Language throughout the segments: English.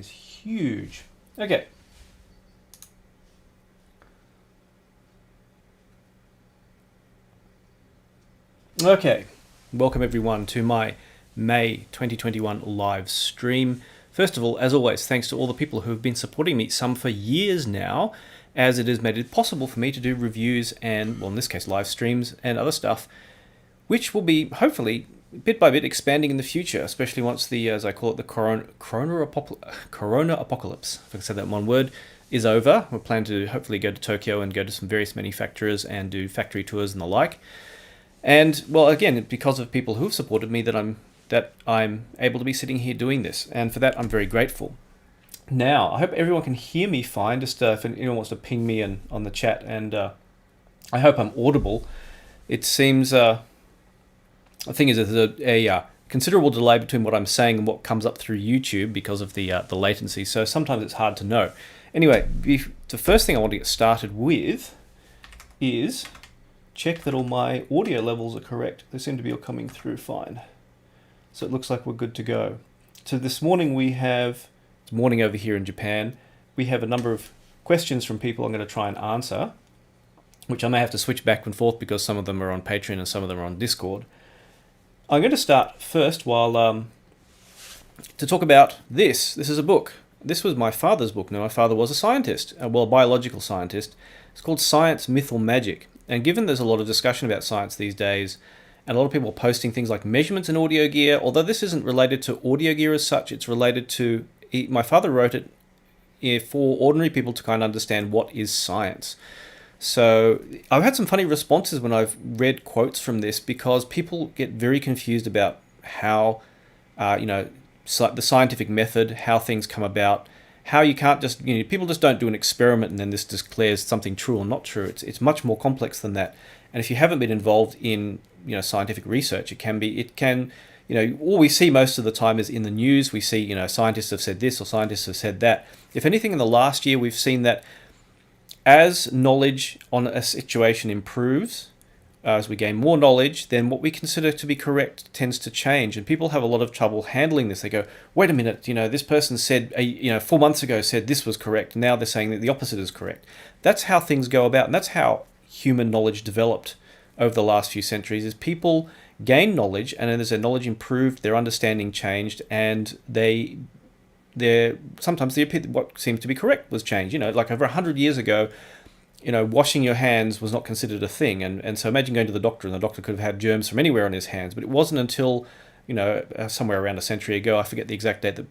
is huge. Okay. Okay, welcome everyone to my May 2021 live stream. First of all, as always, thanks to all the people who have been supporting me, some for years now, as it has made it possible for me to do reviews and, well, in this case, live streams and other stuff, which will be, hopefully, bit by bit expanding in the future, especially once the, as I call it, the Corona apocalypse, if I can say that in one word, is over. We're planning to hopefully go to Tokyo and go to some various manufacturers and do factory tours and the like. And, well, again, because of people who have supported me that I'm able to be sitting here doing this. And for that, I'm very grateful. Now, I hope everyone can hear me fine. Just if anyone wants to ping me on the chat. And I hope I'm audible. It seems, the thing is, there's a considerable delay between what I'm saying and what comes up through YouTube because of the latency. So sometimes it's hard to know. Anyway, the first thing I want to get started with is check that all my audio levels are correct. They seem to be all coming through fine. So it looks like we're good to go. So this morning it's morning over here in Japan, we have a number of questions from people I'm going to try and answer, which I may have to switch back and forth because some of them are on Patreon and some of them are on Discord. I'm going to start first to talk about this. This is a book. This was my father's book. Now, my father was a scientist, a biological scientist. It's called Science, Myth or Magic. And given there's a lot of discussion about science these days, and a lot of people are posting things like measurements in audio gear, although this isn't related to audio gear as such, it's related to, my father wrote it for ordinary people to kind of understand what is science. So I've had some funny responses when I've read quotes from this because people get very confused about how, the scientific method, how things come about, how you can't just, people just don't do an experiment and then this declares something true or not true. It's much more complex than that. And if you haven't been involved in, scientific research, all we see most of the time is in the news. We see, scientists have said this or scientists have said that. If anything, in the last year, we've seen that as knowledge on a situation improves, as we gain more knowledge, then what we consider to be correct tends to change. And people have a lot of trouble handling this. They go, wait a minute, this person said, 4 months ago said this was correct. Now they're saying that the opposite is correct. That's how things go about. And that's how human knowledge developed over the last few centuries, is people gain knowledge, and as their knowledge improved, their understanding changed, and sometimes what seems to be correct was changed. Like over 100 years ago, washing your hands was not considered a thing. And so imagine going to the doctor and the doctor could have had germs from anywhere on his hands. But it wasn't until, somewhere around a century ago, I forget the exact date, that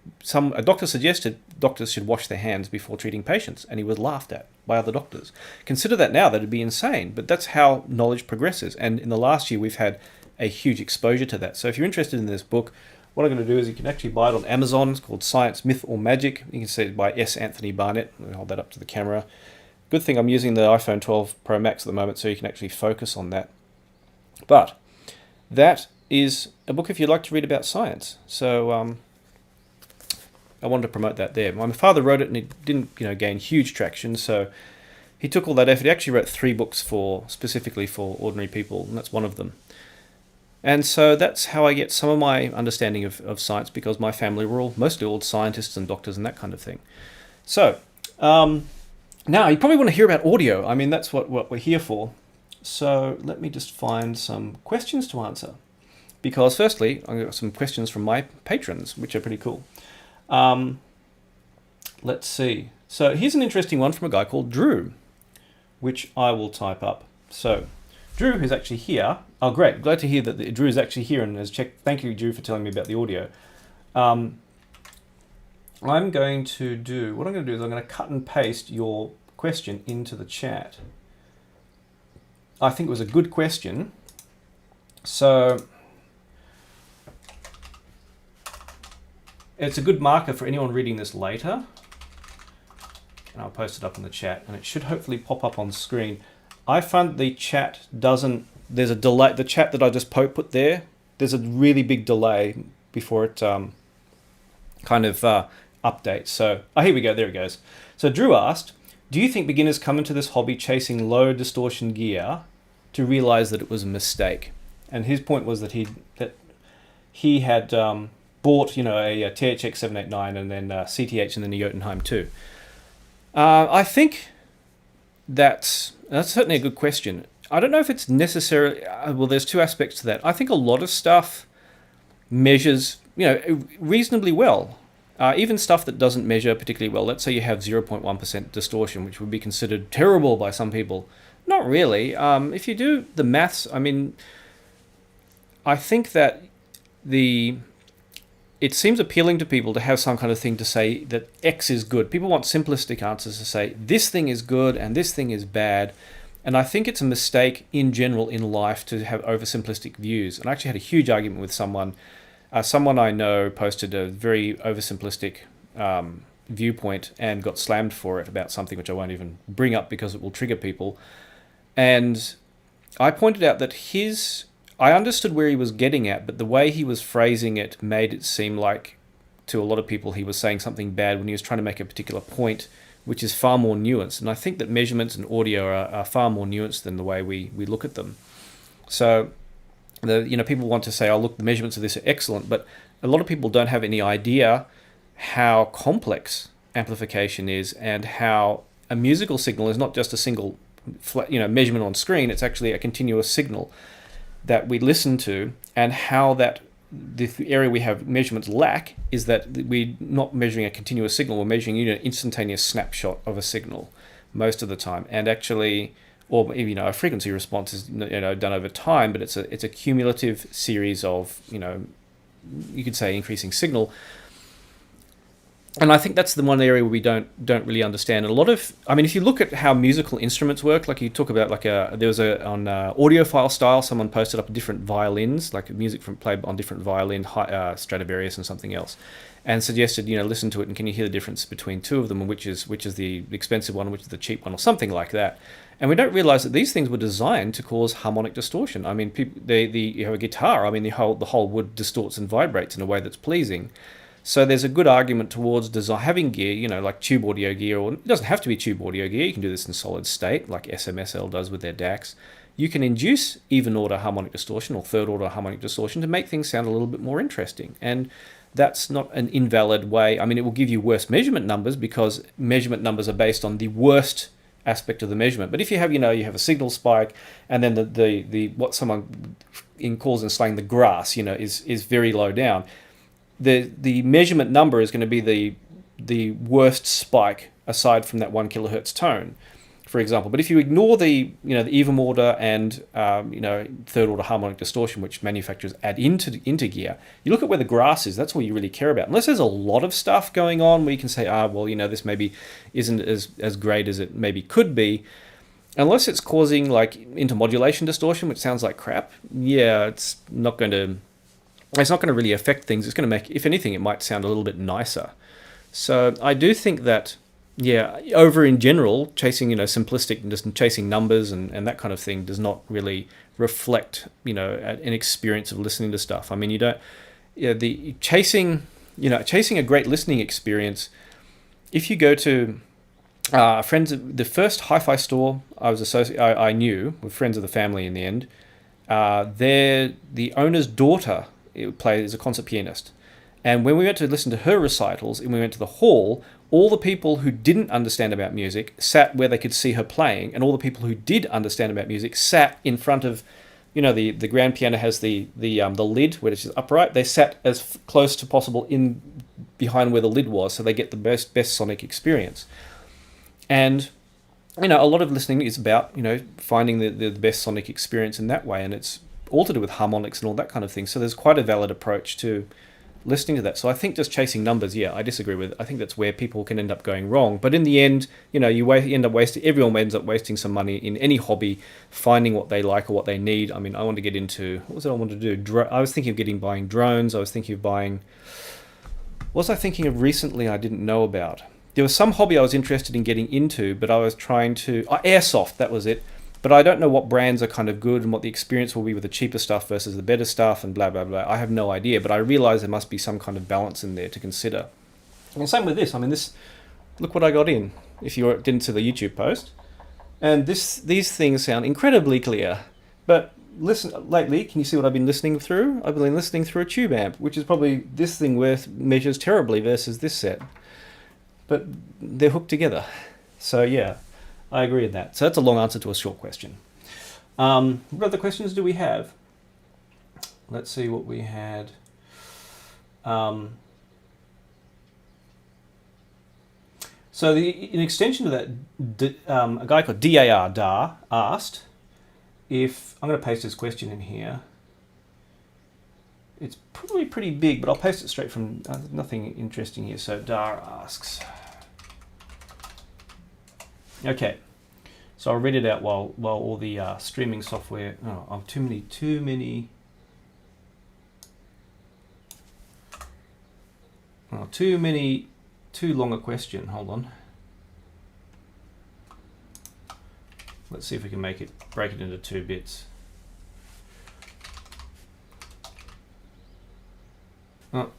a doctor suggested doctors should wash their hands before treating patients. And he was laughed at by other doctors. Consider that now, that'd be insane. But that's how knowledge progresses. And in the last year, we've had a huge exposure to that. So if you're interested in this book, what I'm going to do is you can actually buy it on Amazon. It's called Science, Myth or Magic. You can see it by S. Anthony Barnett. Let me hold that up to the camera. Good thing I'm using the iPhone 12 Pro Max at the moment, so you can actually focus on that. But that is a book if you'd like to read about science. So I wanted to promote that there. My father wrote it, and it didn't, gain huge traction. So he took all that effort. He actually wrote 3 books specifically for ordinary people, and that's one of them. And so that's how I get some of my understanding of science, because my family were mostly all scientists and doctors and that kind of thing. So now you probably want to hear about audio. I mean, that's what we're here for. So let me just find some questions to answer. Because firstly, I've got some questions from my patrons, which are pretty cool. Let's see. So here's an interesting one from a guy called Drew, which I will type up. So Drew, who's actually here. Oh, great. Glad to hear that Drew is actually here and has checked. Thank you, Drew, for telling me about the audio. What I'm going to do is I'm going to cut and paste your question into the chat. I think it was a good question. So it's a good marker for anyone reading this later. And I'll post it up in the chat, and it should hopefully pop up on screen. I found the chat doesn't, there's a delay, the chat that I just put there, there's a really big delay before it updates. So, here we go, there it goes. So Drew asked, do you think beginners come into this hobby chasing low distortion gear to realize that it was a mistake? And his point was that he had bought, a THX 789 and then CTH and then a Jotunheim too. I think that's certainly a good question. I don't know if it's necessarily... well, there's two aspects to that. I think a lot of stuff measures, reasonably well. Even stuff that doesn't measure particularly well. Let's say you have 0.1% distortion, which would be considered terrible by some people. Not really. If you do the maths, I think that it seems appealing to people to have some kind of thing to say that X is good. People want simplistic answers to say this thing is good and this thing is bad. And I think it's a mistake in general in life to have oversimplistic views. And I actually had a huge argument with someone. Someone I know posted a very oversimplistic viewpoint and got slammed for it about something which I won't even bring up because it will trigger people. And I pointed out that I understood where he was getting at, but the way he was phrasing it made it seem like to a lot of people he was saying something bad when he was trying to make a particular point, which is far more nuanced. And I think that measurements and audio are far more nuanced than the way we look at them. So people want to say, oh, look, the measurements of this are excellent, but a lot of people don't have any idea how complex amplification is and how a musical signal is not just a single measurement on screen. It's actually a continuous signal that we listen to, and how that the area we have measurements lack is that we're not measuring a continuous signal. We're measuring an instantaneous snapshot of a signal most of the time, and actually... or a frequency response is done over time, but it's a cumulative series of you could say increasing signal. And I think that's the one area where we don't really understand. And a lot of, if you look at how musical instruments work, like you talk about, there was on audiophile style, someone posted up different violins, like music played on different violin, Stradivarius and something else, and suggested, listen to it and can you hear the difference between two of them, and which is the expensive one, which is the cheap one, or something like that. And we don't realize that these things were designed to cause harmonic distortion. You have a guitar, the whole wood distorts and vibrates in a way that's pleasing. So there's a good argument towards having gear, like tube audio gear, or it doesn't have to be tube audio gear. You can do this in solid state, like SMSL does with their DACs. You can induce even order harmonic distortion or third order harmonic distortion to make things sound a little bit more interesting. And that's not an invalid way. It will give you worse measurement numbers because measurement numbers are based on the worst aspect of the measurement. But if you have, you have a signal spike, and then the what someone calls in slang the grass, is very low down. The measurement number is going to be the worst spike aside from that 1 kilohertz tone, for example. But if you ignore the even order and third order harmonic distortion, which manufacturers add into gear, you look at where the grass is. That's what you really care about. Unless there's a lot of stuff going on where you can say, this maybe isn't as great as it maybe could be. Unless it's causing like intermodulation distortion, which sounds like crap. Yeah, it's not going to really affect things. It's going to make, if anything, it might sound a little bit nicer. So I do think that, over in general, chasing, simplistic and just chasing numbers and that kind of thing does not really reflect, an experience of listening to stuff. You don't, the chasing a great listening experience. If you go to the first hi-fi store I knew with friends of the family in the end, the owner's daughter plays as a concert pianist. And when we went to listen to her recitals and we went to the hall, all the people who didn't understand about music sat where they could see her playing, and all the people who did understand about music sat in front of, the grand piano has the lid, which is upright. They sat as close to possible in behind where the lid was, so they get the best sonic experience. And a lot of listening is about finding the best sonic experience in that way, and it's all to do with harmonics and all that kind of thing. So there's quite a valid approach to listening to that. So I think just chasing numbers, I disagree with it. I think that's where people can end up going wrong. But in the end, everyone ends up wasting some money in any hobby, finding what they like or what they need. I want to get into, what was it I wanted to do? I was thinking of buying drones. I was thinking of buying, what was I thinking of recently I didn't know about? There was some hobby I was interested in getting into, but I was trying to, airsoft, that was it. But I don't know what brands are kind of good and what the experience will be with the cheaper stuff versus the better stuff and blah, blah, blah. I have no idea, but I realize there must be some kind of balance in there to consider. And same with this. Look what I got in, if you didn't see the YouTube post. And these things sound incredibly clear. But lately, can you see what I've been listening through? I've been listening through a tube amp, which is probably this thing worth measures terribly versus this set. But they're hooked together. So yeah, I agree with that. So that's a long answer to a short question. What other questions do we have? Let's see what we had. So in extension to that, a guy called Dar asked if, I'm going to paste this question in here. It's probably pretty big, but I'll paste it straight from, nothing interesting here. So Dar asks. Okay, so I'll read it out while all the streaming software, oh, too many. Oh, too long a question. Hold on. Let's see if we can break it into 2 bits. Oh.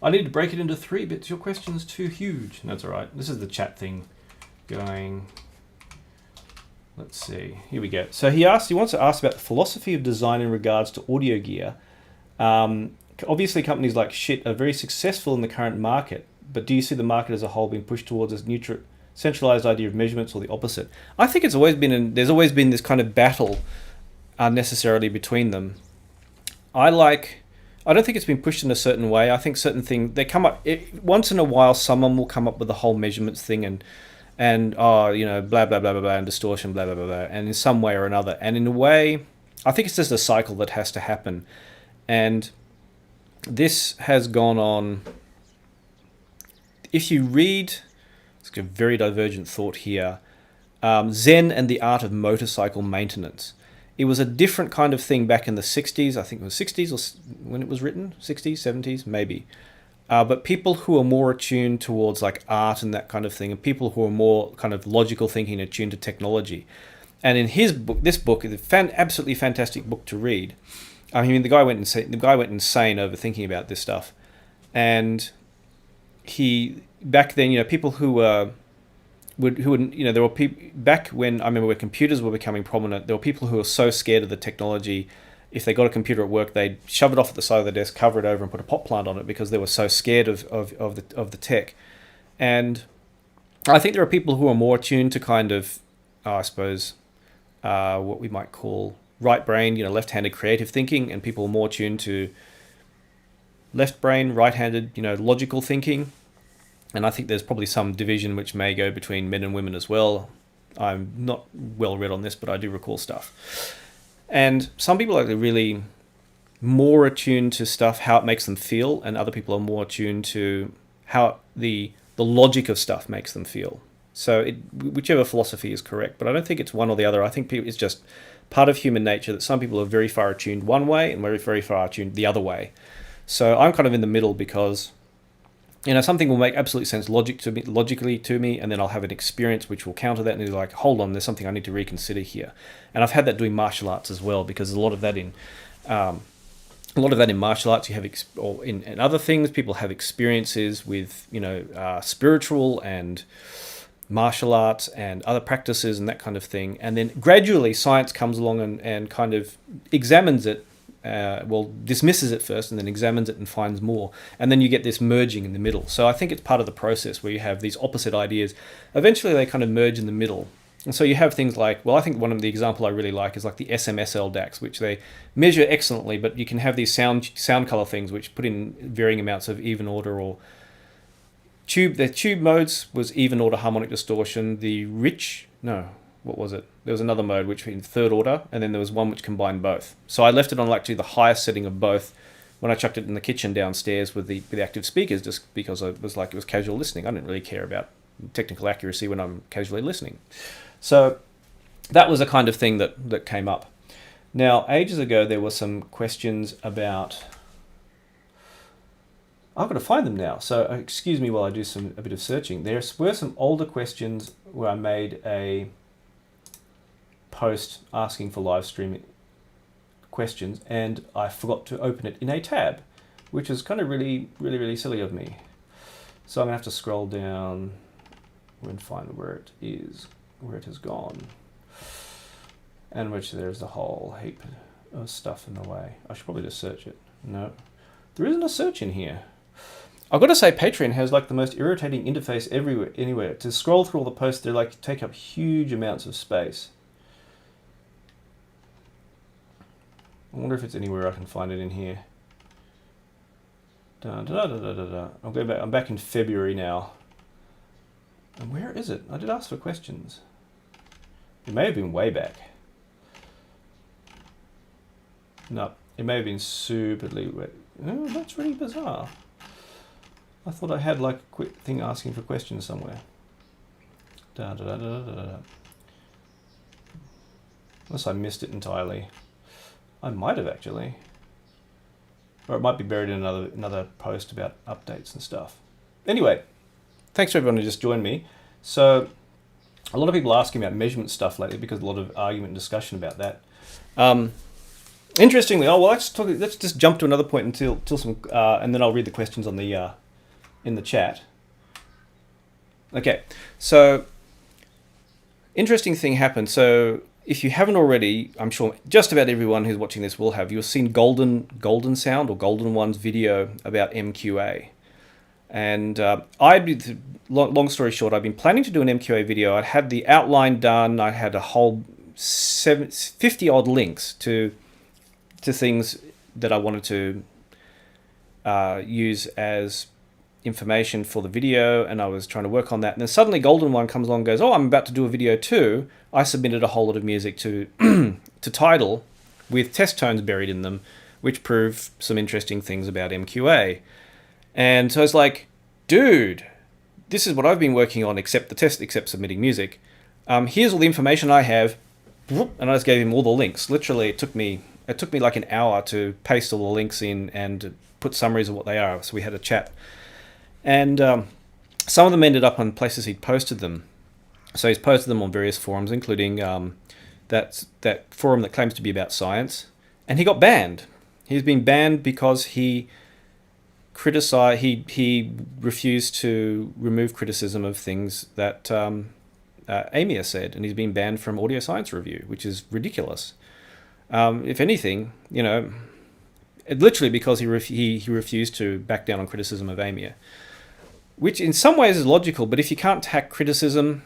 I need to break it into 3 bits. Your question's too huge. That's all right. This is the chat thing going. Let's see. Here we go. So he wants to ask about the philosophy of design in regards to audio gear. Obviously, companies like Shit are very successful in the current market, but do you see the market as a whole being pushed towards a centralized idea of measurements, or the opposite? I think there's always been this kind of battle unnecessarily between them. I don't think it's been pushed in a certain way. I think certain things, they come up, once in a while someone will come up with the whole measurements thing and blah, blah, blah, blah, blah, and distortion, blah, blah, blah, blah, and in some way or another. And in a way, I think it's just a cycle that has to happen. And this has gone on. If you read, it's a very divergent thought here, Zen and the Art of Motorcycle Maintenance. It was a different kind of thing back in the 60s. I think it was 60s or when it was written, 60s, 70s, maybe. But people who are more attuned towards like art and that kind of thing, and people who are more kind of logical thinking, attuned to technology. And in his book, this book is an absolutely fantastic book to read. I mean, the guy went insane over thinking about this stuff. And back then, people who were, there were people back when, I remember when computers were becoming prominent, there were people who were so scared of the technology. If they got a computer at work, they'd shove it off at the side of the desk, cover it over, and put a pot plant on it because they were so scared of the tech. And I think there are people who are more attuned to kind of, I suppose, what we might call right brain, left-handed creative thinking, and people are more attuned to left brain, right-handed, logical thinking. And I think there's probably some division which may go between men and women as well. I'm not well read on this, but I do recall stuff. And some people are really more attuned to stuff, how it makes them feel, and other people are more attuned to how the logic of stuff makes them feel. So whichever philosophy is correct, but I don't think it's one or the other. I think it's just part of human nature that some people are very far attuned one way and very, very far attuned the other way. So I'm kind of in the middle because something will make absolute sense logically to me, and then I'll have an experience which will counter that, and it's like, hold on, there's something I need to reconsider here. And I've had that doing martial arts as well, because a lot of that in martial arts, you have, or in other things, people have experiences with spiritual and martial arts and other practices and that kind of thing, and then gradually science comes along and kind of examines it. Dismisses it first and then examines it and finds more. And then you get this merging in the middle. So I think it's part of the process where you have these opposite ideas. Eventually they kind of merge in the middle. And so you have things like, I think one of the example I really like is like the SMSL DAX, which they measure excellently, but you can have these sound color things which put in varying amounts of even order or the tube modes was even order harmonic distortion. What was it? There was another mode which was in third order, and then there was one which combined both. So I left it on actually the highest setting of both when I chucked it in the kitchen downstairs with the active speakers, just because it was casual listening. I didn't really care about technical accuracy when I'm casually listening. So that was a kind of thing that came up. Now, ages ago, there were some questions about... I've got to find them now, so excuse me while I do a bit of searching. There were some older questions where I made a post asking for live streaming questions, and I forgot to open it in a tab, which is kind of really, really, really silly of me. So I'm gonna have to scroll down and find where it is. where it has gone. And which there's a whole heap of stuff in the way. I should probably just search it. No, there isn't a search in here. I've got to say, Patreon has like the most irritating interface anywhere. To scroll through all the posts, they like take up huge amounts of space. I wonder if it's anywhere I can find it in here. I'm back in February now. And where is it? I did ask for questions. It may have been way back. No, it may have been superly wet. Oh, that's really bizarre. I thought I had like a quick thing asking for questions somewhere. Unless I missed it entirely. I might have actually. Or it might be buried in another post about updates and stuff. Anyway, thanks for everyone who just joined me. So, a lot of people are asking about measurement stuff lately because a lot of argument and discussion about that. Interestingly, let's just jump to another point until some, and then I'll read the questions on the in the chat. Okay, so interesting thing happened. So if you haven't already, I'm sure just about everyone who's watching this will have. You've seen Golden Sound or Golden One's video about MQA, and long story short, I've been planning to do an MQA video. I had the outline done. I had a whole 50 odd links to things that I wanted to use as information for the video, and I was trying to work on that. And then suddenly Golden One comes along and goes, oh, I'm about to do a video too. I submitted a whole lot of music to to Tidal with test tones buried in them, which prove some interesting things about MQA. And so I was like, dude, this is what I've been working on, except submitting music. Here's all the information I have. And I just gave him all the links. Literally, it took me like an hour to paste all the links in and put summaries of what they are. So we had a chat. And some of them ended up on places he'd posted them. So he's posted them on various forums, including that forum that claims to be about science. And he got banned. He's been banned because he refused to remove criticism of things that Amy said. And he's been banned from Audio Science Review, which is ridiculous. If anything, literally because he refused to back down on criticism of Amia, which in some ways is logical. But if you can't hack criticism,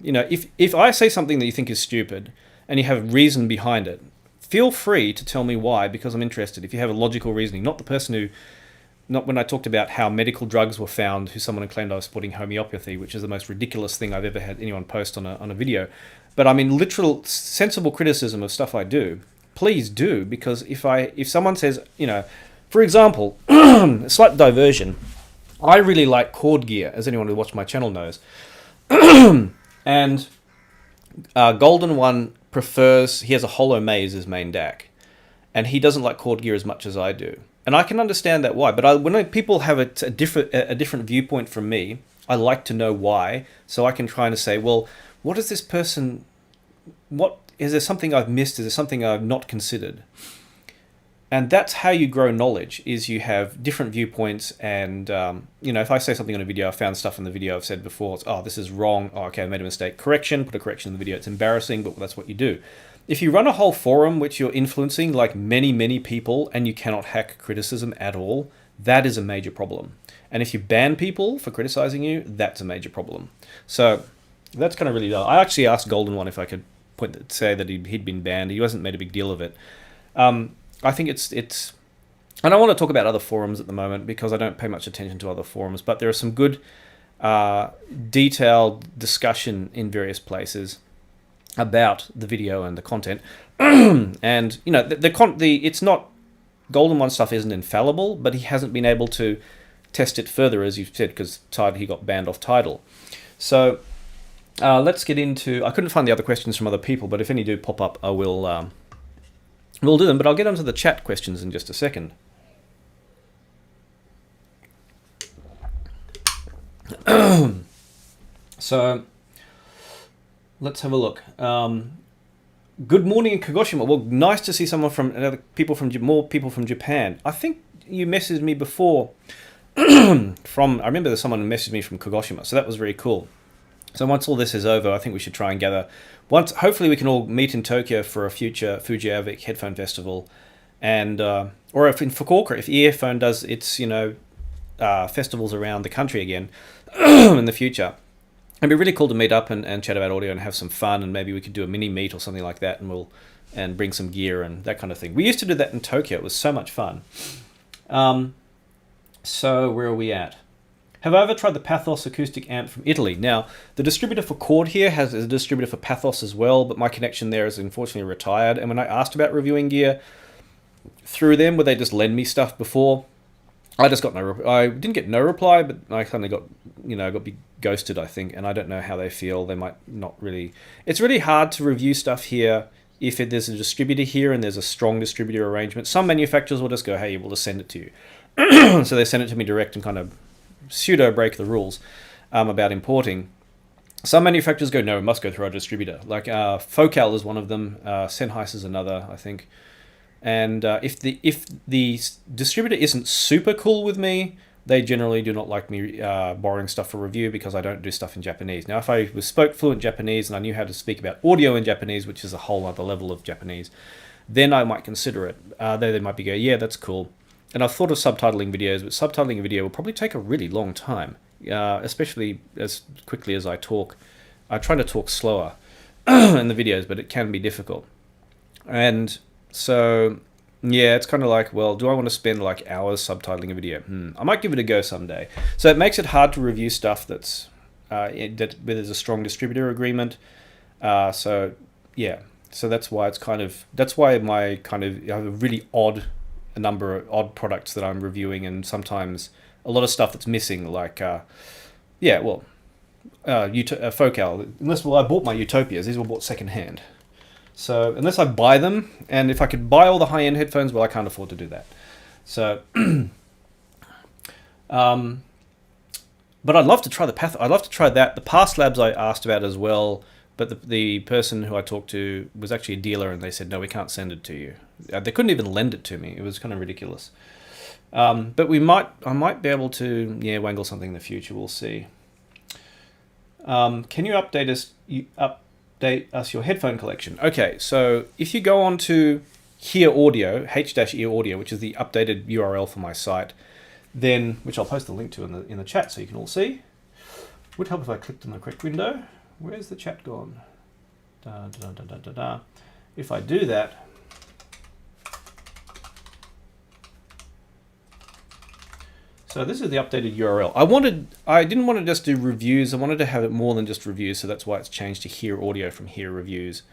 if I say something that you think is stupid and you have reason behind it, feel free to tell me why, because I'm interested. If you have a logical reasoning, not when I talked about how medical drugs were found, someone had claimed I was supporting homeopathy, which is the most ridiculous thing I've ever had anyone post on a video. But I mean, literal sensible criticism of stuff I do, please do, because if someone says, for example, a slight diversion, I really like chord gear, as anyone who watched my channel knows. And Golden One he has a Holo May as his main DAC, and he doesn't like chord gear as much as I do. And I can understand that why, but when people have a different viewpoint from me, I like to know why, so I can try and say, well, what is this person, is there something I've missed, is there something I've not considered? And that's how you grow knowledge, is you have different viewpoints, and if I say something on a video, I found stuff in the video I've said before, it's, oh, this is wrong, oh, okay, I made a mistake, correction, put a correction in the video, it's embarrassing, but that's what you do. If you run a whole forum which you're influencing like many, many people and you cannot hack criticism at all, that is a major problem. And if you ban people for criticizing you, that's a major problem. So that's kind of really dull. I actually asked Golden One if I could say that he'd been banned. He hasn't made a big deal of it. I think it's. I don't want to talk about other forums at the moment because I don't pay much attention to other forums, but there are some good detailed discussion in various places about the video and the content. And it's not, Golden One stuff isn't infallible, but he hasn't been able to test it further, as you've said, because he got banned off Tidal. So let's get into, I couldn't find the other questions from other people, but if any do pop up, I will we'll do them, but I'll get onto the chat questions in just a second. So let's have a look. Good morning in Kagoshima. Well, nice to see someone from more people from Japan. I think you messaged me before I remember there's someone who messaged me from Kagoshima, so that was very cool. So once all this is over, I think we should try and gather. Hopefully we can all meet in Tokyo for a future Fujiavik Headphone Festival, and or if in Fukuoka, if Earphone does its festivals around the country again in the future. It'd be really cool to meet up and chat about audio and have some fun, and maybe we could do a mini meet or something like that, and bring some gear and that kind of thing. We used to do that in Tokyo. It was so much fun. So where are we at? Have I ever tried the Pathos acoustic amp from Italy? Now, the distributor for Chord here has a distributor for Pathos as well, but my connection there is unfortunately retired. And when I asked about reviewing gear through them, would they just lend me stuff before? I just got I didn't get no reply, but I kind of got, got ghosted, I think, and I don't know how they feel. They might not really. It's really hard to review stuff here if there's a distributor here and there's a strong distributor arrangement. Some manufacturers will just go, hey, we'll just send it to you. So they send it to me direct and kind of pseudo break the rules about importing. Some manufacturers go, no, it must go through our distributor. Like Focal is one of them. Sennheiser is another, I think. And if the distributor isn't super cool with me, they generally do not like me borrowing stuff for review because I don't do stuff in Japanese. Now, if I spoke fluent Japanese and I knew how to speak about audio in Japanese, which is a whole other level of Japanese, then I might consider it. They might be go, yeah, that's cool. And I've thought of subtitling videos, but subtitling a video will probably take a really long time, especially as quickly as I talk. I try to talk slower in the videos, but it can be difficult. And so, yeah, it's kind of like, well, do I want to spend like hours subtitling a video? I might give it a go someday. So it makes it hard to review stuff that's where there's a strong distributor agreement. So yeah, so that's why I have a really number of odd products that I'm reviewing, and sometimes a lot of stuff that's missing, like Focal. I bought my Utopias. These were bought secondhand. So unless I buy them, and if I could buy all the high-end headphones, well, I can't afford to do that. So, but I'd love to try I'd love to try that. The Past Labs I asked about as well, but the person who I talked to was actually a dealer, and they said, no, we can't send it to you. They couldn't even lend it to me. It was kind of ridiculous. But I might be able to, wangle something in the future. We'll see. Can you update us your headphone collection? Okay, so if you go on to Hear Audio, H-Ear Audio, which is the updated URL for my site, then, which I'll post a link to in the chat so you can all see. Would help if I clicked on the correct window. Where's the chat gone? If I do that, so this is the updated URL. I didn't want to just do reviews. I wanted to have it more than just reviews, so that's why it's changed to Hear Audio from Hear Reviews.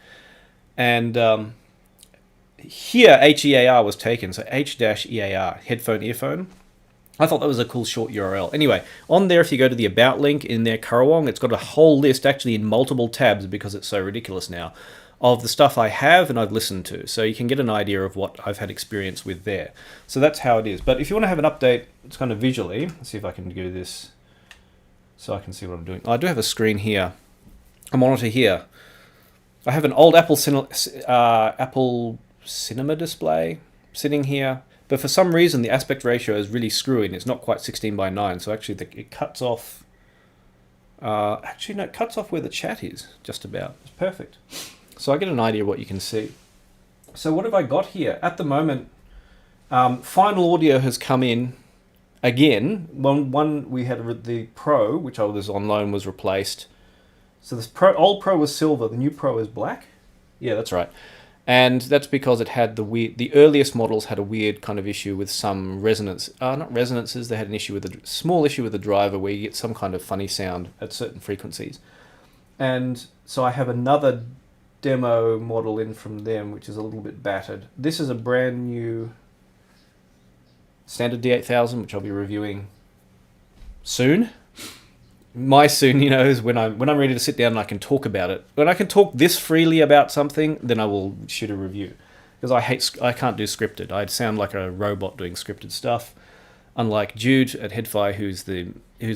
And here, H-E-A-R was taken, so H-E-A-R, headphone, earphone. I thought that was a cool short URL. Anyway, on there, if you go to the About link in their Karawong, it's got a whole list, actually in multiple tabs because it's so ridiculous now, of the stuff I have and I've listened to. So you can get an idea of what I've had experience with there. So that's how it is. But if you want to have an update, it's kind of visually, let's see if I can do this so I can see what I'm doing. I do have a screen here, a monitor here. I have an old Apple Cinema display sitting here. But for some reason, the aspect ratio is really screwy, and it's not quite 16:9. So actually, it cuts off. It cuts off where the chat is, just about. It's perfect. So I get an idea of what you can see. So what have I got here? At the moment, Final Audio has come in again. One we had the Pro, which I was on loan, was replaced. So this old Pro was silver. The new Pro is black. Yeah, that's right. And that's because it had the earliest models had a weird kind of issue with some resonance, not resonances, they had an issue with a small issue with the driver where you get some kind of funny sound at certain frequencies. And so I have another demo model in from them, which is a little bit battered. This is a brand new standard D8000, which I'll be reviewing soon. My soon, is when I'm ready to sit down and I can talk about it. When I can talk this freely about something, then I will shoot a review. Because I can't do scripted. I'd sound like a robot doing scripted stuff. Unlike Jude at Headfi, who's a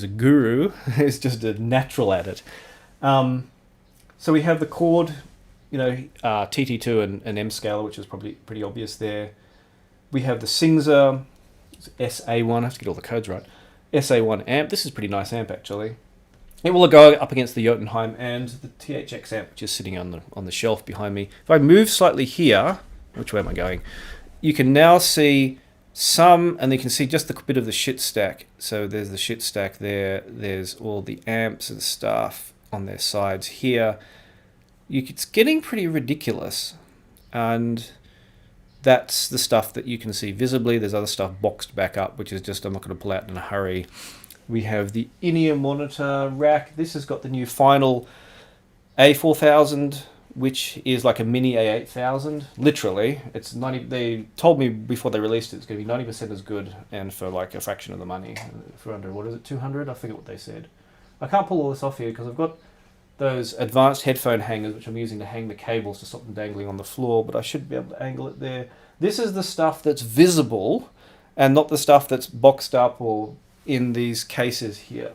guru, who's just a natural at it. So we have the Chord, TT2 and M scaler, which is probably pretty obvious there. We have the Singza SA1. I have to get all the codes right. SA1 amp. This is a pretty nice amp actually. It will go up against the Jotunheim and the THX amp, which is sitting on the shelf behind me. If I move slightly here, which way am I going? You can now see some, and you can see just the bit of the shit stack. So there's the shit stack there. There's all the amps and stuff on their sides here. It's getting pretty ridiculous, and that's the stuff that you can see visibly. There's other stuff boxed back up, which is just I'm not going to pull out in a hurry. We have the in-ear monitor rack. This has got the new final A4000, which is like a mini A8000. Literally, it's 90. They told me before they released it, it's going to be 90% as good, and for like a fraction of the money, for under, what is it, 200? I forget what they said. I can't pull all this off here because I've got those advanced headphone hangers, which I'm using to hang the cables to stop them dangling on the floor, but I should be able to angle it there. This is the stuff that's visible, and not the stuff that's boxed up or in these cases here.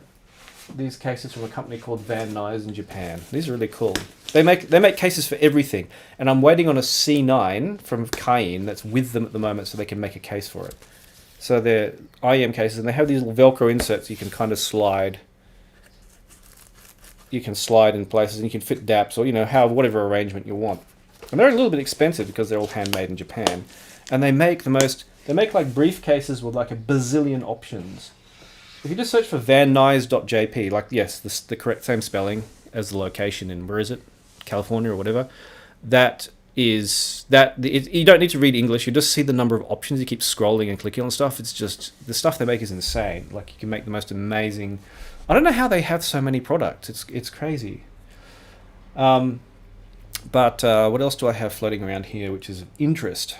These cases from a company called Van Nuys in Japan. These are really cool. They make cases for everything, and I'm waiting on a C9 from Cain that's with them at the moment, so they can make a case for it. So they're IEM cases, and they have these little Velcro inserts you can kind of slide. You can slide in places, and you can fit DAPs or whatever arrangement you want. And they're a little bit expensive because they're all handmade in Japan, and they make like briefcases with like a bazillion options. If you just search for vannuys.jp, like, yes, the correct same spelling as the location in, where is it? California or whatever. You don't need to read English. You just see the number of options. You keep scrolling and clicking on stuff. It's just, the stuff they make is insane. Like, you can make the most amazing, I don't know how they have so many products. It's crazy. But what else do I have floating around here, which is of interest?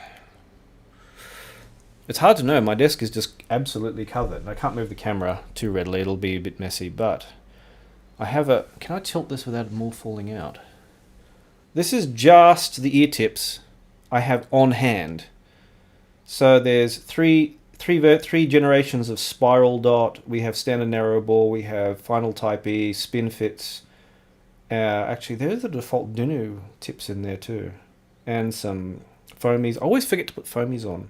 It's hard to know. My desk is just absolutely covered. I can't move the camera too readily. It'll be a bit messy, but I have a... Can I tilt this without them all falling out? This is just the ear tips I have on hand. So there's three generations of spiral dot. We have standard narrow ball. We have final type E, spin fits. Actually, there's the default Dunu tips in there too. And some foamies. I always forget to put foamies on.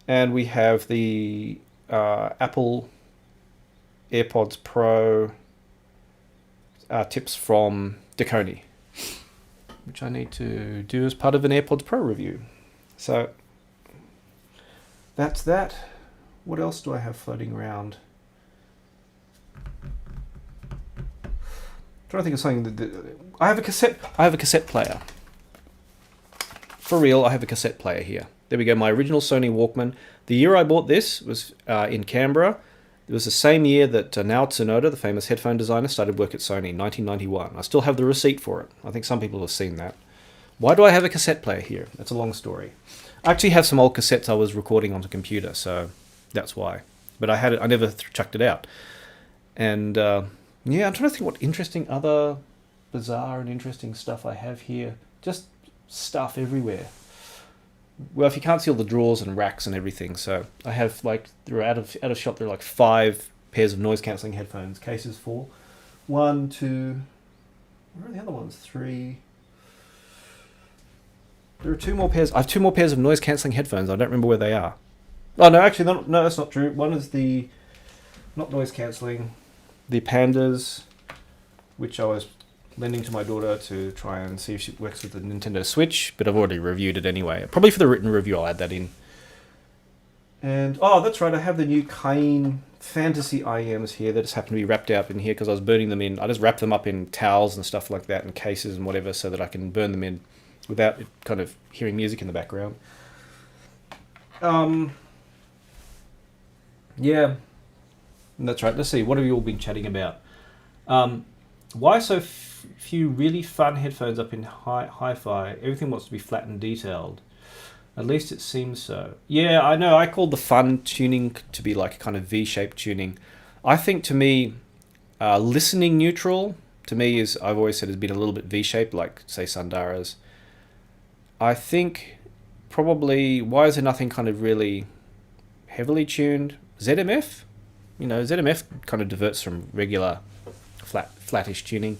And we have the Apple AirPods Pro tips from Deconi, which I need to do as part of an AirPods Pro review. So that's that. What else do I have floating around? I'm trying to think of something that I have a cassette player. For real, I have a cassette player here. There we go, my original Sony Walkman. The year I bought this was in Canberra. It was the same year that Nao Tsunoda, the famous headphone designer, started work at Sony, 1991. I still have the receipt for it. I think some people have seen that. Why do I have a cassette player here? That's a long story. I actually have some old cassettes I was recording on the computer, so that's why. But I never chucked it out. And I'm trying to think what interesting other bizarre and interesting stuff I have here. Just stuff everywhere. Well, if you can't see all the drawers and racks and everything, so I have they're out of shot. There are 5 pairs of noise cancelling headphones, cases for 1, 2. Where are the other ones? 3. There are 2 more pairs. I have 2 more pairs of noise cancelling headphones. I don't remember where they are. Oh no, actually, no, that's not true. One is the not noise cancelling, the Pandas, which I was lending to my daughter to try and see if she works with the Nintendo Switch, but I've already reviewed it anyway. Probably for the written review I'll add that in. And, that's right, I have the new Cain Fantasy IEMs here that just happen to be wrapped up in here because I was burning them in. I just wrap them up in towels and stuff like that and cases and whatever so that I can burn them in without it kind of hearing music in the background. Yeah, that's right. Let's see, what have you all been chatting about? Why so few really fun headphones up in hi-fi? Everything wants to be flat and detailed. At least it seems so. Yeah, I know. I called the fun tuning to be like a kind of V-shaped tuning. I think to me, listening neutral, to me, is I've always said has been a little bit V-shaped, like, say, Sundara's. I think probably, why is there nothing kind of really heavily tuned? ZMF? ZMF kind of diverts from regular flattish tuning.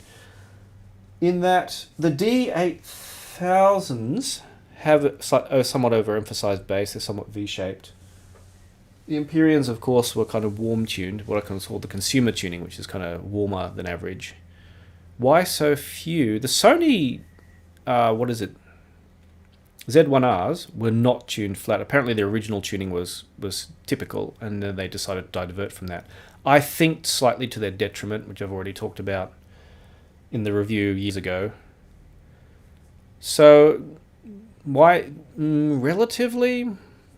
In that the D8000s have a somewhat overemphasized bass, they're somewhat V-shaped. The Empyreans, of course, were kind of warm tuned, what I can call the consumer tuning, which is kind of warmer than average. Why so few? The Sony, what is it? Z1Rs were not tuned flat. Apparently, their original tuning was typical, and then they decided to divert from that. I think slightly to their detriment, which I've already talked about in the review years ago. So, why? Relatively,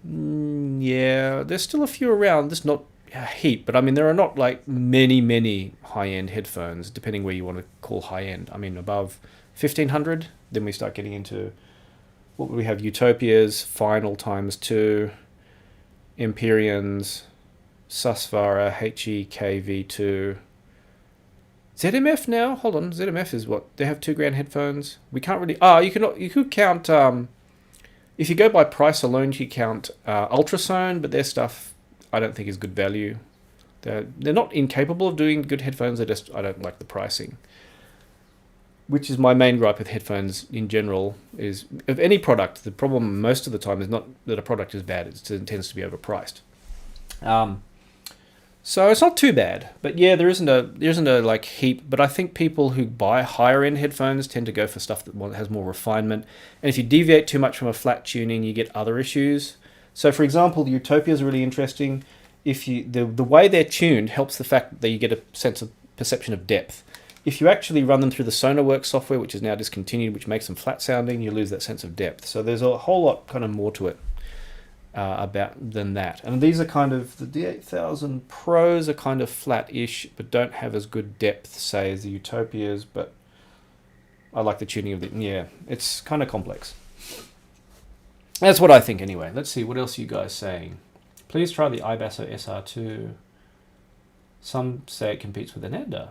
yeah, there's still a few around. There's not a heap, but I mean, there are not like many high-end headphones, depending where you want to call high-end. I mean, above 1500, then we start getting into, what would we have? Utopias, Final times 2, Empyreans, Susvara, HEKV2. ZMF now? Hold on, ZMF is what? They have $2,000 headphones. We can't really... you could count... if you go by price alone, you count Ultrasone, but their stuff I don't think is good value. They're not incapable of doing good headphones, I don't like the pricing. Which is my main gripe with headphones in general, is of any product, the problem most of the time is not that a product is bad, it tends to be overpriced. So it's not too bad, but yeah, there isn't a like heap. But I think people who buy higher end headphones tend to go for stuff that has more refinement. And if you deviate too much from a flat tuning, you get other issues. So, for example, the Utopia is really interesting. If the way they're tuned helps the fact that you get a sense of perception of depth. If you actually run them through the SonarWorks software, which is now discontinued, which makes them flat sounding, you lose that sense of depth. So there's a whole lot kind of more to it. Than that. And these are kind of, the D8000 Pros are kind of flat-ish, but don't have as good depth, say, as the Utopias, but I like the tuning of the, yeah, it's kind of complex. That's what I think anyway. Let's see, what else are you guys saying? Please try the iBasso SR2. Some say it competes with an Ender.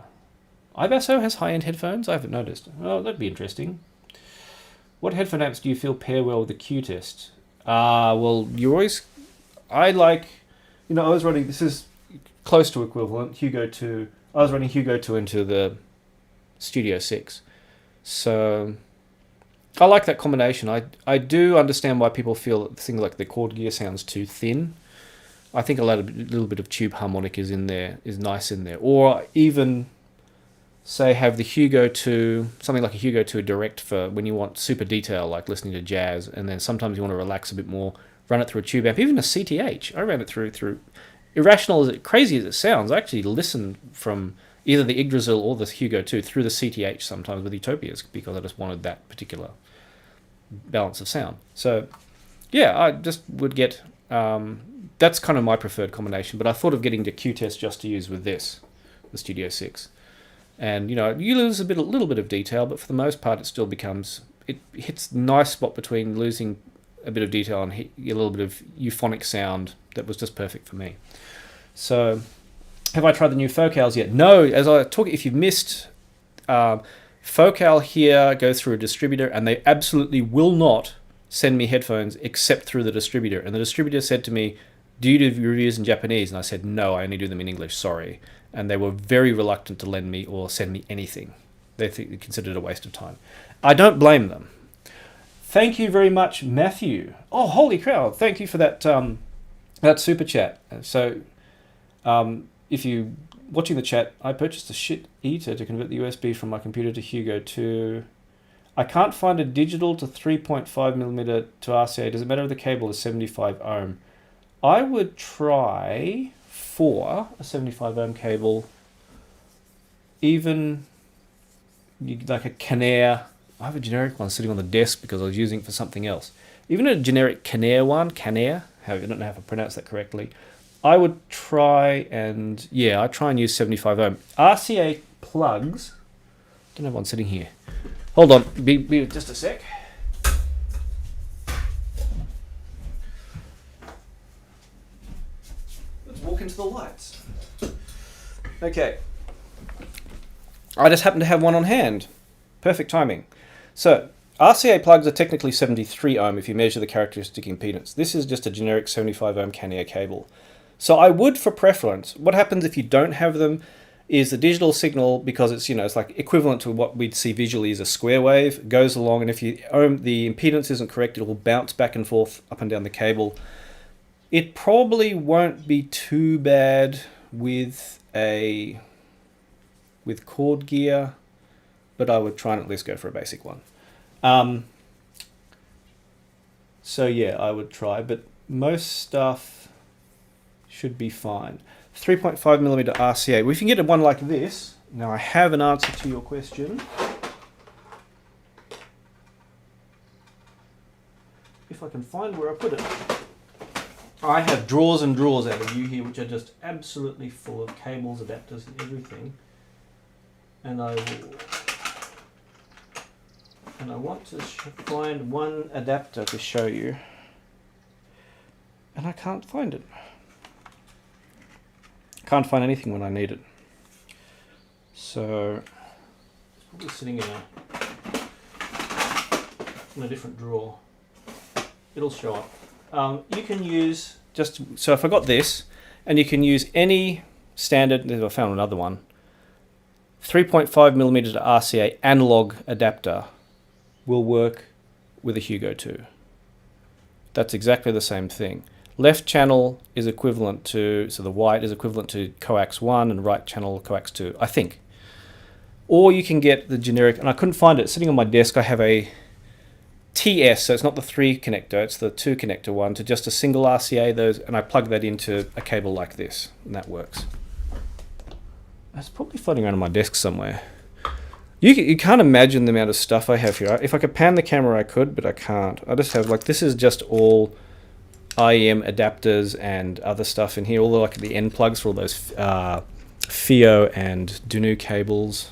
iBasso has high-end headphones? I haven't noticed. Oh, that'd be interesting. What headphone amps do you feel pair well with the Q-Test? Well, I like, I was running, this is close to equivalent, Hugo 2. I was running Hugo 2 into the Studio 6. So, I like that combination. I do understand why people feel that things like the chord gear sounds too thin. I think a little bit of tube harmonic is in there, is nice in there. Or even, say, have the Hugo 2, something like a Hugo 2 Direct for when you want super detail, like listening to jazz, and then sometimes you want to relax a bit more, run it through a tube amp, even a CTH. I ran it through irrational, crazy as it sounds, I actually listen from either the Yggdrasil or the Hugo 2 through the CTH sometimes with Utopias, because I just wanted that particular balance of sound. So, yeah, I just would get, that's kind of my preferred combination, but I thought of getting the Q-Test just to use with this, the Studio 6. And, you lose a little bit of detail, but for the most part, it hits a nice spot between losing a bit of detail and a little bit of euphonic sound that was just perfect for me. So, have I tried the new Focals yet? No, as I talk, if you've missed, Focal here goes through a distributor, and they absolutely will not send me headphones except through the distributor. And the distributor said to me, do you do reviews in Japanese? And I said, no, I only do them in English, sorry. And they were very reluctant to lend me or send me anything. They considered it a waste of time. I don't blame them. Thank you very much, Matthew. Oh, holy cow. Thank you for that super chat. So, if you watching the chat, I purchased a shit eater to convert the USB from my computer to Hugo 2. I can't find a digital to 3.5mm to RCA. Does it matter if the cable is 75 ohm? I would try for a 75 ohm cable, even like a Canair. I have a generic one sitting on the desk because I was using it for something else. Even a generic Canair one, I don't know if I pronounced that correctly. I would try and use 75 ohm. RCA plugs, don't have one sitting here. Hold on, be just a sec. Walk into the lights. Okay. I just happen to have one on hand. Perfect timing. So, RCA plugs are technically 73 ohm if you measure the characteristic impedance. This is just a generic 75 ohm Canair cable. So I would, for preference, what happens if you don't have them is the digital signal, because it's like equivalent to what we'd see visually as a square wave, goes along, and if the impedance isn't correct, it will bounce back and forth up and down the cable. It probably won't be too bad with chord gear, but I would try and at least go for a basic one. So yeah, I would try, but most stuff should be fine. 3.5mm RCA. Well, if you can get one like this, now I have an answer to your question. If I can find where I put it. I have drawers and drawers out of you here, which are just absolutely full of cables, adapters, and everything. And I want to find one adapter to show you, and I can't find it. Can't find anything when I need it. So it's probably sitting in a different drawer. It'll show up. You can use so if I got this, and you can use any standard. I found another one. 3.5mm RCA analog adapter will work with a Hugo 2. That's exactly the same thing. Left channel is equivalent to, so the white is equivalent to coax 1 and right channel coax 2, I think. Or you can get the generic, and I couldn't find it. Sitting on my desk, I have a TS, so it's not the 3 connector, it's the 2 connector one, to just a single RCA, and I plug that into a cable like this, and that works. It's probably floating around on my desk somewhere. You can't imagine the amount of stuff I have here. If I could pan the camera, I could, but I can't. I just have, like, this is just all IEM adapters and other stuff in here, all the end plugs for all those FIO and Dunu cables.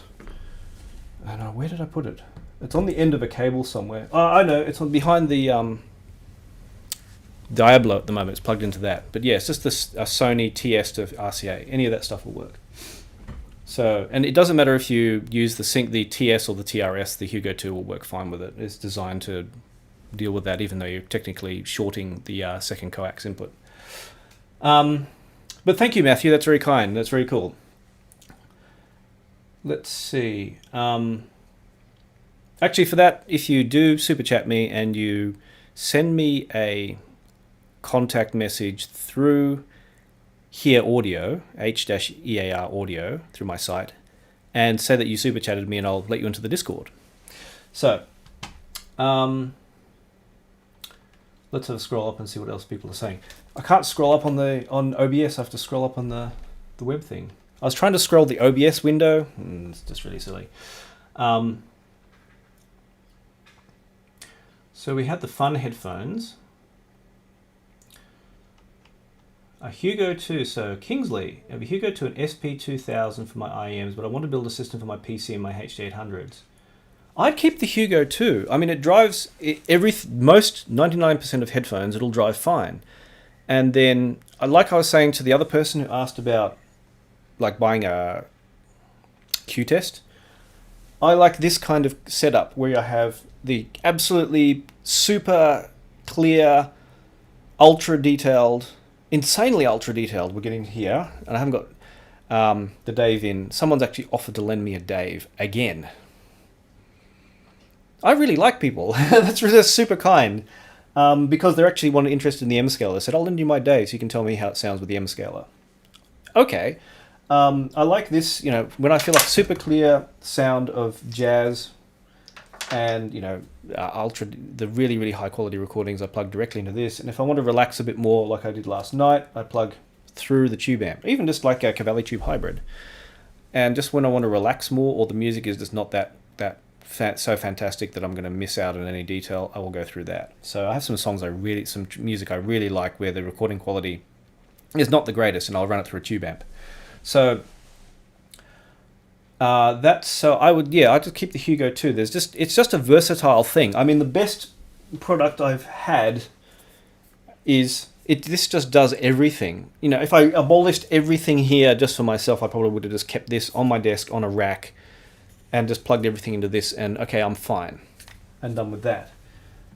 I don't know, where did I put it? It's on the end of a cable somewhere. Oh, I know, it's behind the Diablo at the moment. It's plugged into that. But yeah, it's just a Sony TS to RCA. Any of that stuff will work. So, and it doesn't matter if you use the TS or the TRS, the Hugo 2 will work fine with it. It's designed to deal with that, even though you're technically shorting the second coax input. But thank you, Matthew. That's very kind. That's very cool. Let's see. Actually, for that, if you do super chat me and you send me a contact message through Hear Audio, H-EAR Audio, through my site, and say that you super chatted me, and I'll let you into the Discord. So, let's have a scroll up and see what else people are saying. I can't scroll up on OBS. I have to scroll up on the web thing. I was trying to scroll the OBS window. It's just really silly. So we had the fun headphones. A Hugo 2, so Kingsley, I have a Hugo 2 and SP2000 for my IEMs, but I want to build a system for my PC and my HD800s. I'd keep the Hugo 2. I mean, it drives most 99% of headphones, it'll drive fine. And then, like I was saying to the other person who asked about like buying a Q-Test, I like this kind of setup where I have the absolutely super clear, ultra detailed, insanely ultra detailed. We're getting here, and I haven't got the Dave in. Someone's actually offered to lend me a Dave again. I really like people. That's super kind, because they're actually interested in the M scaler. They said, "I'll lend you my Dave so you can tell me how it sounds with the M scaler." Okay, I like this. You know, when I feel like super clear sound of jazz, and the really high quality recordings, I plug directly into this. And if I want to relax a bit more, like I did last night, I plug through the tube amp, even just like a Cavalli Tube Hybrid. And just when I want to relax more, or the music is just not so fantastic that I'm going to miss out on any detail, I will go through that. So I have some music I really like where the recording quality is not the greatest, and I'll run it through a tube amp. So I'd just keep the Hugo 2. It's just a versatile thing. I mean, the best product I've had is this just does everything. You know, if I abolished everything here just for myself, I probably would have just kept this on my desk on a rack and just plugged everything into this, and okay, I'm fine and done with that.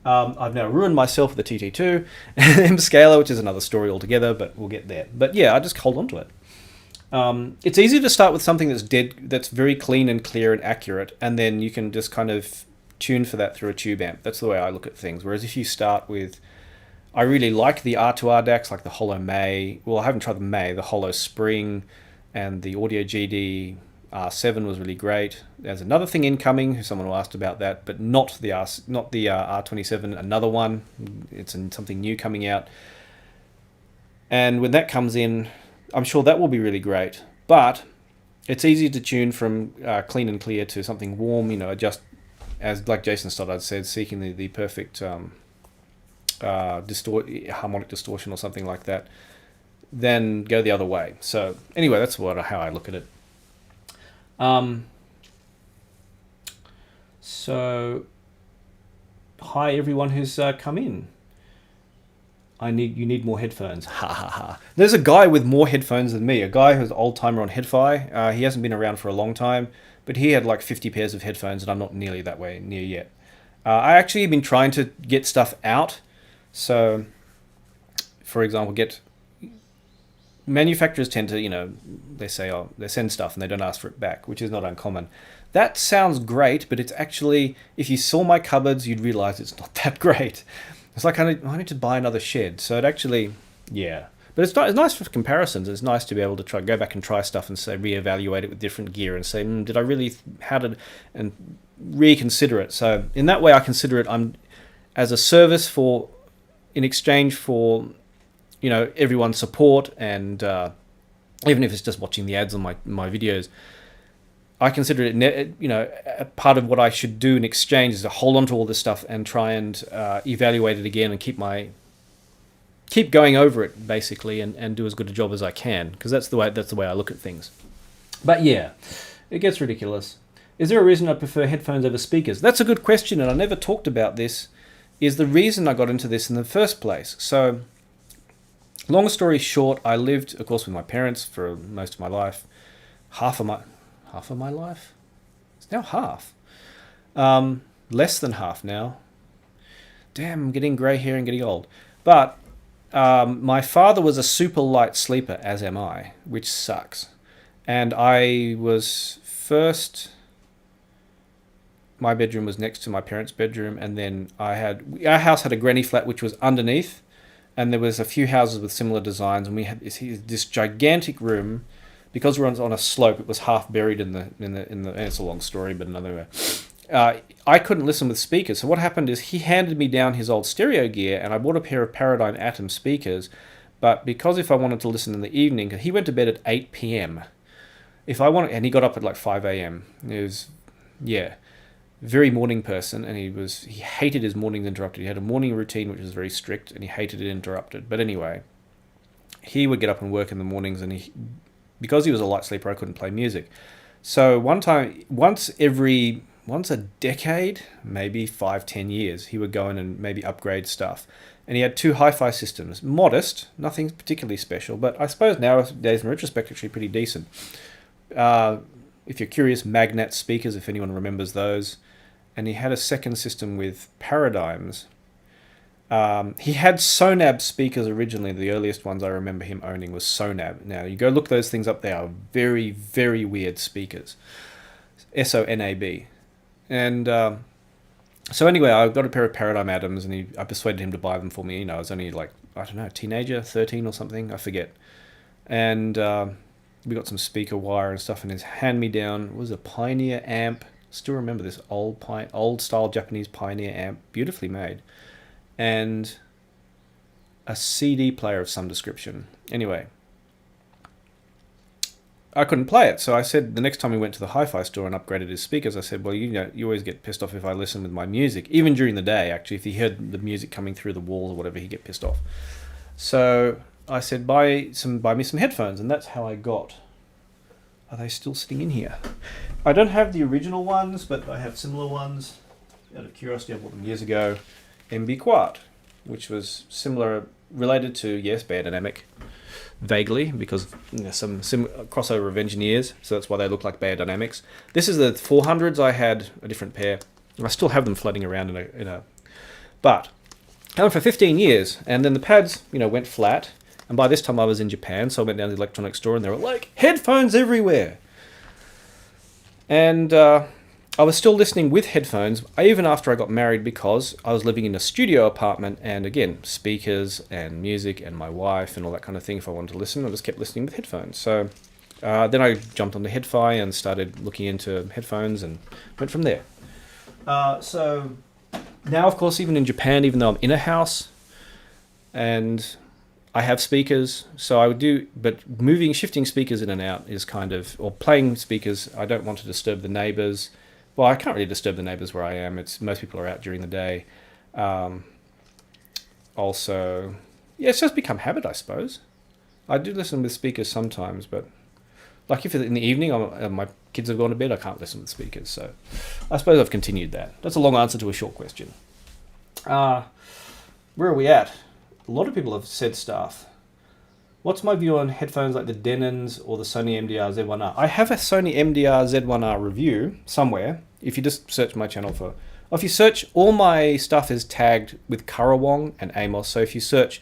I've now ruined myself with the TT2 and M scaler, which is another story altogether, but we'll get there. But yeah, I just hold on to it. It's easy to start with something that's very clean and clear and accurate, and then you can just kind of tune for that through a tube amp. That's the way I look at things. Whereas if you start with I really like the R2R DACs, like the Hollow May. Well, I haven't tried the May, the Hollow Spring, and the Audio GD R7 was really great. There's another thing incoming. Someone asked about that, but not the R27. Another one. It's something new coming out. And when that comes in, I'm sure that will be really great. But it's easy to tune from clean and clear to something warm. Adjust, as like Jason Stoddard said, seeking the perfect harmonic distortion or something like that. Then go the other way. So anyway, that's how I look at it. So hi everyone who's come in. You need more headphones. Ha ha ha. There's a guy with more headphones than me. A guy who's an old timer on Headfi. He hasn't been around for a long time, but he had like 50 pairs of headphones, and I'm not nearly that way near yet. I actually have been trying to get stuff out. So, for example, manufacturers tend to, they say, they send stuff and they don't ask for it back, which is not uncommon. That sounds great, but it's actually, if you saw my cupboards, you'd realize it's not that great. It's like I need to buy another shed. So it actually, yeah. But it's nice for comparisons. It's nice to be able to go back and try stuff and say, reevaluate it with different gear and say, did I really, and reconsider it. So in that way, I consider it as a service in exchange for, everyone's support, and even if it's just watching the ads on my videos, I consider it, a part of what I should do in exchange is to hold on to all this stuff and try and evaluate it again and keep going over it basically, and do as good a job as I can, because that's the way I look at things. But yeah, it gets ridiculous. Is there a reason I prefer headphones over speakers? That's a good question, and I never talked about this. Is the reason I got into this in the first place. So, long story short, I lived, of course, with my parents for most of my life. Half of my life? It's now half. Less than half now. Damn, I'm getting grey hair and getting old. But my father was a super light sleeper, as am I, which sucks. And I was first... My bedroom was next to my parents' bedroom, and then our house had a granny flat which was underneath, and there was a few houses with similar designs, and we had this gigantic room. Because we're on a slope, it was half buried in the. And it's a long story, but another way. I couldn't listen with speakers, so what happened is he handed me down his old stereo gear, and I bought a pair of Paradigm Atom speakers. But because if I wanted to listen in the evening, he went to bed at 8 p.m. And he got up at like 5 a.m. It was, very morning person, and he hated his mornings interrupted. He had a morning routine which was very strict, and he hated it interrupted. But anyway, he would get up and work in the mornings, and because he was a light sleeper, I couldn't play music. So once a decade, maybe 5-10 years, he would go in and maybe upgrade stuff. And he had 2 hi-fi systems, modest, nothing particularly special, but I suppose nowadays in retrospect actually pretty decent. If you're curious, Magnet speakers, if anyone remembers those. And he had a second system with Paradigms. He had Sonab speakers originally. The earliest ones I remember him owning was Sonab. Now, you go look those things up. They are very, very weird speakers. SONAB. And so anyway, I got a pair of Paradigm Atoms, and I persuaded him to buy them for me. I was only like, I don't know, teenager, 13 or something. I forget. And we got some speaker wire and stuff, and his hand-me-down was a Pioneer amp. Still remember this old style Japanese Pioneer amp, beautifully made, and a CD player of some description. Anyway, I couldn't play it, so I said the next time we went to the hi-fi store and upgraded his speakers, I said, well, you always get pissed off if I listen with my music, even during the day. Actually, if he heard the music coming through the walls or whatever, he'd get pissed off. So I said, buy me some headphones, and that's how I got. Are they still sitting in here? I don't have the original ones, but I have similar ones. Out of curiosity, I bought them years ago. MB Quad, which was similar, related to, yes, Biodynamic, vaguely, because some crossover of engineers, so that's why they look like Biodynamics. This is the 400s. I had a different pair. I still have them floating around but I went for 15 years, and then the pads, went flat. And by this time I was in Japan, so I went down to the electronics store, and they were like, headphones everywhere. And I was still listening with headphones even after I got married because I was living in a studio apartment, and again, speakers and music and my wife and all that kind of thing. If I wanted to listen, I just kept listening with headphones. So then I jumped onto Headfi and started looking into headphones and went from there. So now, of course, even in Japan, even though I'm in a house and I have speakers, so I would do, but shifting speakers in and out is kind of, or playing speakers, I don't want to disturb the neighbors. Well, I can't really disturb the neighbors where I am. Most people are out during the day. Also, yeah, it's just become habit, I suppose. I do listen with speakers sometimes, but like if in the evening my kids have gone to bed, I can't listen with speakers. So I suppose I've continued that. That's a long answer to a short question. Where are we at? A lot of people have said stuff. What's my view on headphones like the Denons or the Sony MDR Z1R? I have a Sony MDR Z1R review somewhere. If you just search my channel or if you search, all my stuff is tagged with Karawong and Amos. So if you search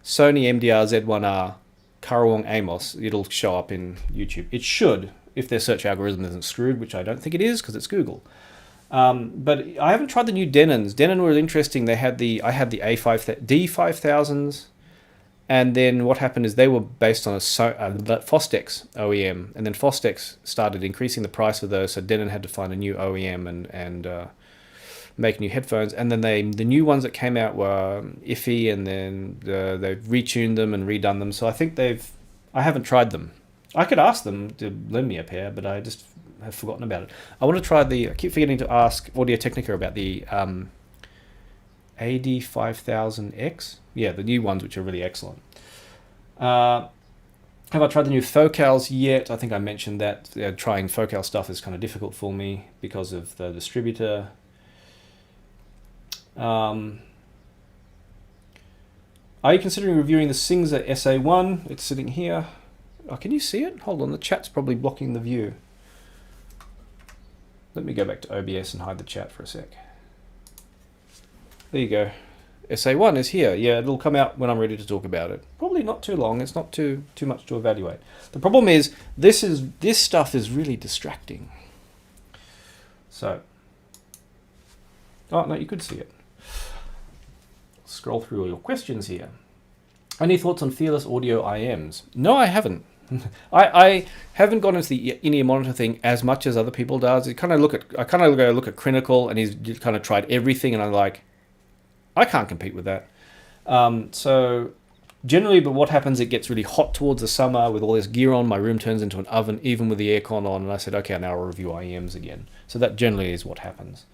Sony MDR Z1R Karawong Amos, it'll show up in YouTube. It should, if their search algorithm isn't screwed, which I don't think it is because it's Google. But I haven't tried the new Denons. Denon were interesting. I had the D5000s. And then what happened is they were based on a Fostex OEM, and then Fostex started increasing the price of those, so Denon had to find a new OEM and make new headphones. And then the new ones that came out were iffy, and then they've retuned them and redone them. So I think I haven't tried them. I could ask them to lend me a pair, but I just have forgotten about it. I want to try I keep forgetting to ask Audio Technica about the AD5000X. Yeah, the new ones, which are really excellent. Have I tried the new Focals yet? I think I mentioned that trying Focal stuff is kind of difficult for me because of the distributor. Are you considering reviewing the Singza SA1? It's sitting here. Oh, can you see it? Hold on, the chat's probably blocking the view. Let me go back to OBS and hide the chat for a sec. There you go. SA1 is here. Yeah, it'll come out when I'm ready to talk about it. Probably not too long. It's not too much to evaluate. The problem is this stuff is really distracting. So, oh no, you could see it. Scroll through all your questions here. Any thoughts on Fearless Audio IMs? No, I haven't. I haven't gone into the in-ear monitor thing as much as other people does. I kind of look at Crinical, and he's kind of tried everything, and I'm like, I can't compete with that. So generally, but what happens, it gets really hot towards the summer with all this gear on, my room turns into an oven, even with the aircon on, and I said, okay, now I'll review IEMs again. So that generally is what happens.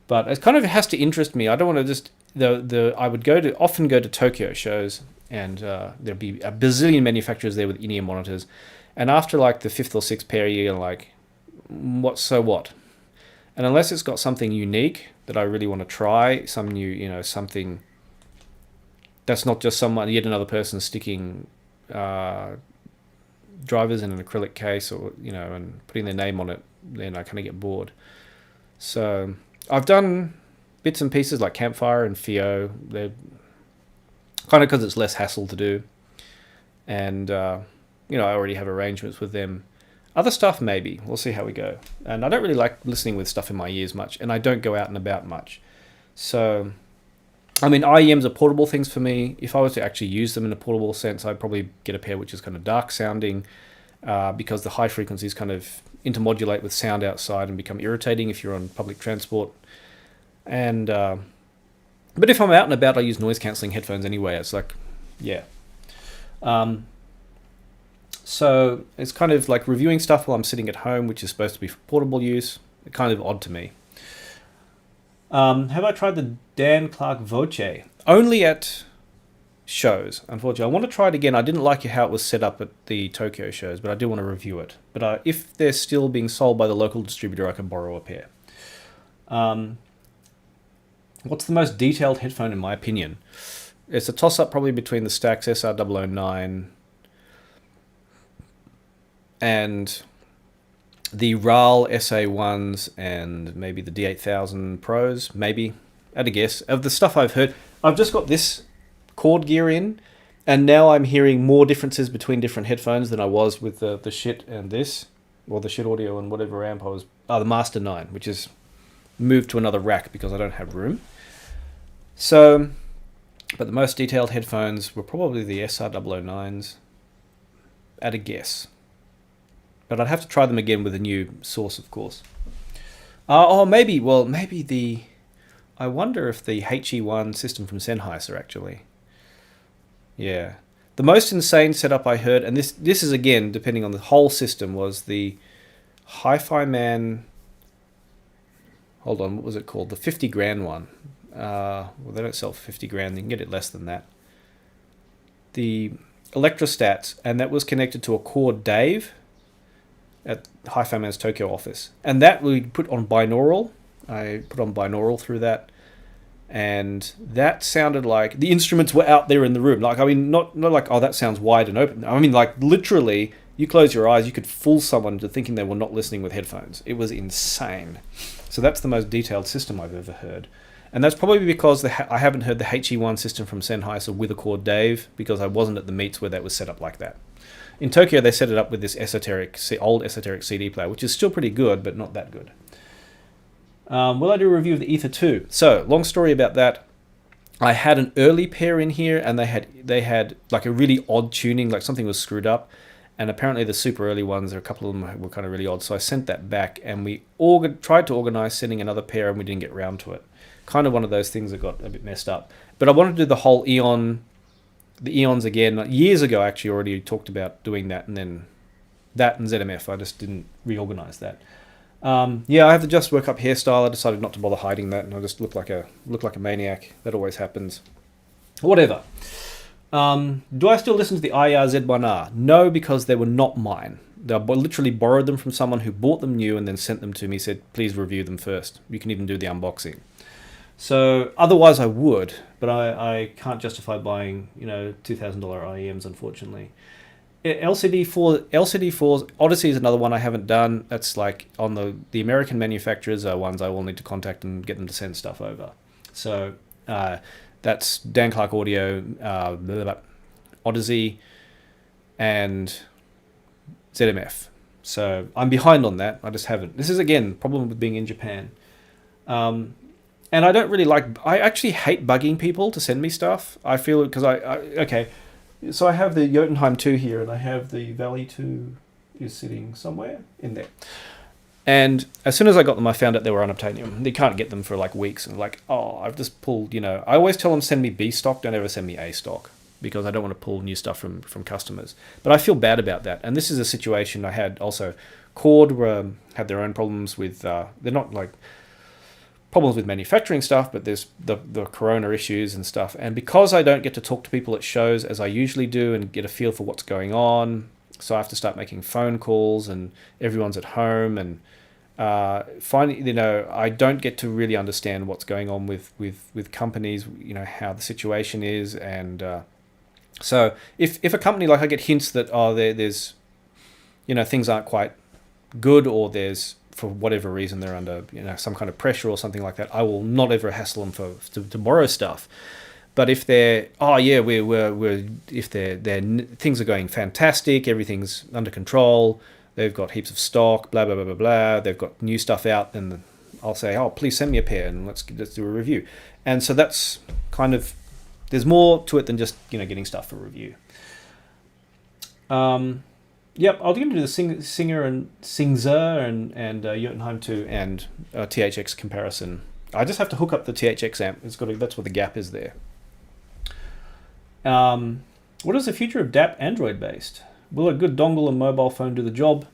But it kind of has to interest me. I don't want to just, I would often go to Tokyo shows, and there'd be a bazillion manufacturers there with in-ear monitors. And after like the fifth or sixth pair, you're like, what? And unless it's got something unique that I really want to try, some new, something that's not just yet another person sticking drivers in an acrylic case or, and putting their name on it, then I kind of get bored. So I've done bits and pieces like Campfire and Fio. They're kind of because it's less hassle to do. And, I already have arrangements with them. Other stuff, maybe. We'll see how we go. And I don't really like listening with stuff in my ears much, and I don't go out and about much. So, IEMs are portable things for me. If I was to actually use them in a portable sense, I'd probably get a pair which is kind of dark sounding, because the high frequencies kind of intermodulate with sound outside and become irritating if you're on public transport. And but if I'm out and about, I use noise cancelling headphones anyway. It's like, yeah. So it's kind of like reviewing stuff while I'm sitting at home, which is supposed to be for portable use. It's kind of odd to me. Have I tried the Dan Clark Voce? Only at shows, unfortunately. I want to try it again. I didn't like how it was set up at the Tokyo shows, but I do want to review it. But if they're still being sold by the local distributor, I can borrow a pair. What's the most detailed headphone in my opinion? It's a toss-up probably between the Stax SR009 and the RAL SA1s and maybe the D8000 Pros, maybe, at a guess. Of the stuff I've heard, I've just got this cord gear in, and now I'm hearing more differences between different headphones than I was with the shit and this. or the Shed Audio and whatever amp I was, the Master 9, which is moved to another rack because I don't have room. So, but the most detailed headphones were probably the SR009s, at a guess. But I'd have to try them again with a new source, of course. Maybe the... I wonder if the HE1 system from Sennheiser, actually. Yeah. The most insane setup I heard, and this is, again, depending on the whole system, was the Hi-Fi Man... Hold on, what was it called? The 50 grand one. Well, they don't sell for 50 grand. You can get it less than that. The Electrostats, and that was connected to a Cord Dave at Hi-Fi Man's Tokyo office. And that we put on binaural. I put on binaural through that. And that sounded like the instruments were out there in the room. Like, I mean, not like, oh, that sounds wide and open. I mean, like, literally, you close your eyes, you could fool someone into thinking they were not listening with headphones. It was insane. So that's the most detailed system I've ever heard. And that's probably because I haven't heard the HE1 system from Sennheiser with a Cord Dave, because I wasn't at the meets where that was set up like that. In Tokyo, they set it up with this old esoteric CD player, which is still pretty good, but not that good. Will I do a review of the Ether 2? So, long story about that. I had an early pair in here, and they had like a really odd tuning, like something was screwed up. And apparently the super early ones, a couple of them were kind of really odd. So I sent that back, and we tried to organize sending another pair, and we didn't get around to it. Kind of one of those things that got a bit messed up. But I wanted to do the whole the Eons again. Years ago, I actually already talked about doing that, and then that and ZMF. I just didn't reorganize that. I have the Just Work Up hairstyle. I decided not to bother hiding that, and I just look like a maniac. That always happens. Whatever. Do I still listen to the IR Z1R? No, because they were not mine. I literally borrowed them from someone who bought them new and then sent them to me, said, please review them first. You can even do the unboxing. So otherwise I would, but I can't justify buying, $2,000 IEMs, unfortunately. LCD4s, Odyssey is another one I haven't done. That's like on the American manufacturers are ones I will need to contact and get them to send stuff over. So that's Dan Clark Audio, Odyssey, and ZMF. So I'm behind on that. I just haven't. This is, again, problem with being in Japan. And I don't really I actually hate bugging people to send me stuff. I feel, because okay. So I have the Jotunheim 2 here, and I have the Valley 2 is sitting somewhere in there. And as soon as I got them, I found out they were unobtainium. They can't get them for like weeks. And I've just pulled, I always tell them send me B stock, don't ever send me A stock, because I don't want to pull new stuff from customers. But I feel bad about that. And this is a situation I had also. Cord had their own problems with, they're not like problems with manufacturing stuff, but there's the corona issues and stuff. And because I don't get to talk to people at shows as I usually do and get a feel for what's going on, so I have to start making phone calls, and everyone's at home, and finally, I don't get to really understand what's going on with companies, how the situation is. And so if a company, like, I get hints that there's things aren't quite good, or there's, for whatever reason, they're under some kind of pressure or something like that, I will not ever hassle them to borrow stuff. But if they're if their things are going fantastic, everything's under control, they've got heaps of stock, blah blah blah blah blah, they've got new stuff out, then I'll say, oh, please send me a pair and let's do a review. And so that's kind of, there's more to it than just getting stuff for review. Yep, I'll get into the Singzer and Jotunheim 2 and THX comparison. I just have to hook up the THX amp. That's where the gap is there. What is the future of DAP Android based? Will a good dongle and mobile phone do the job?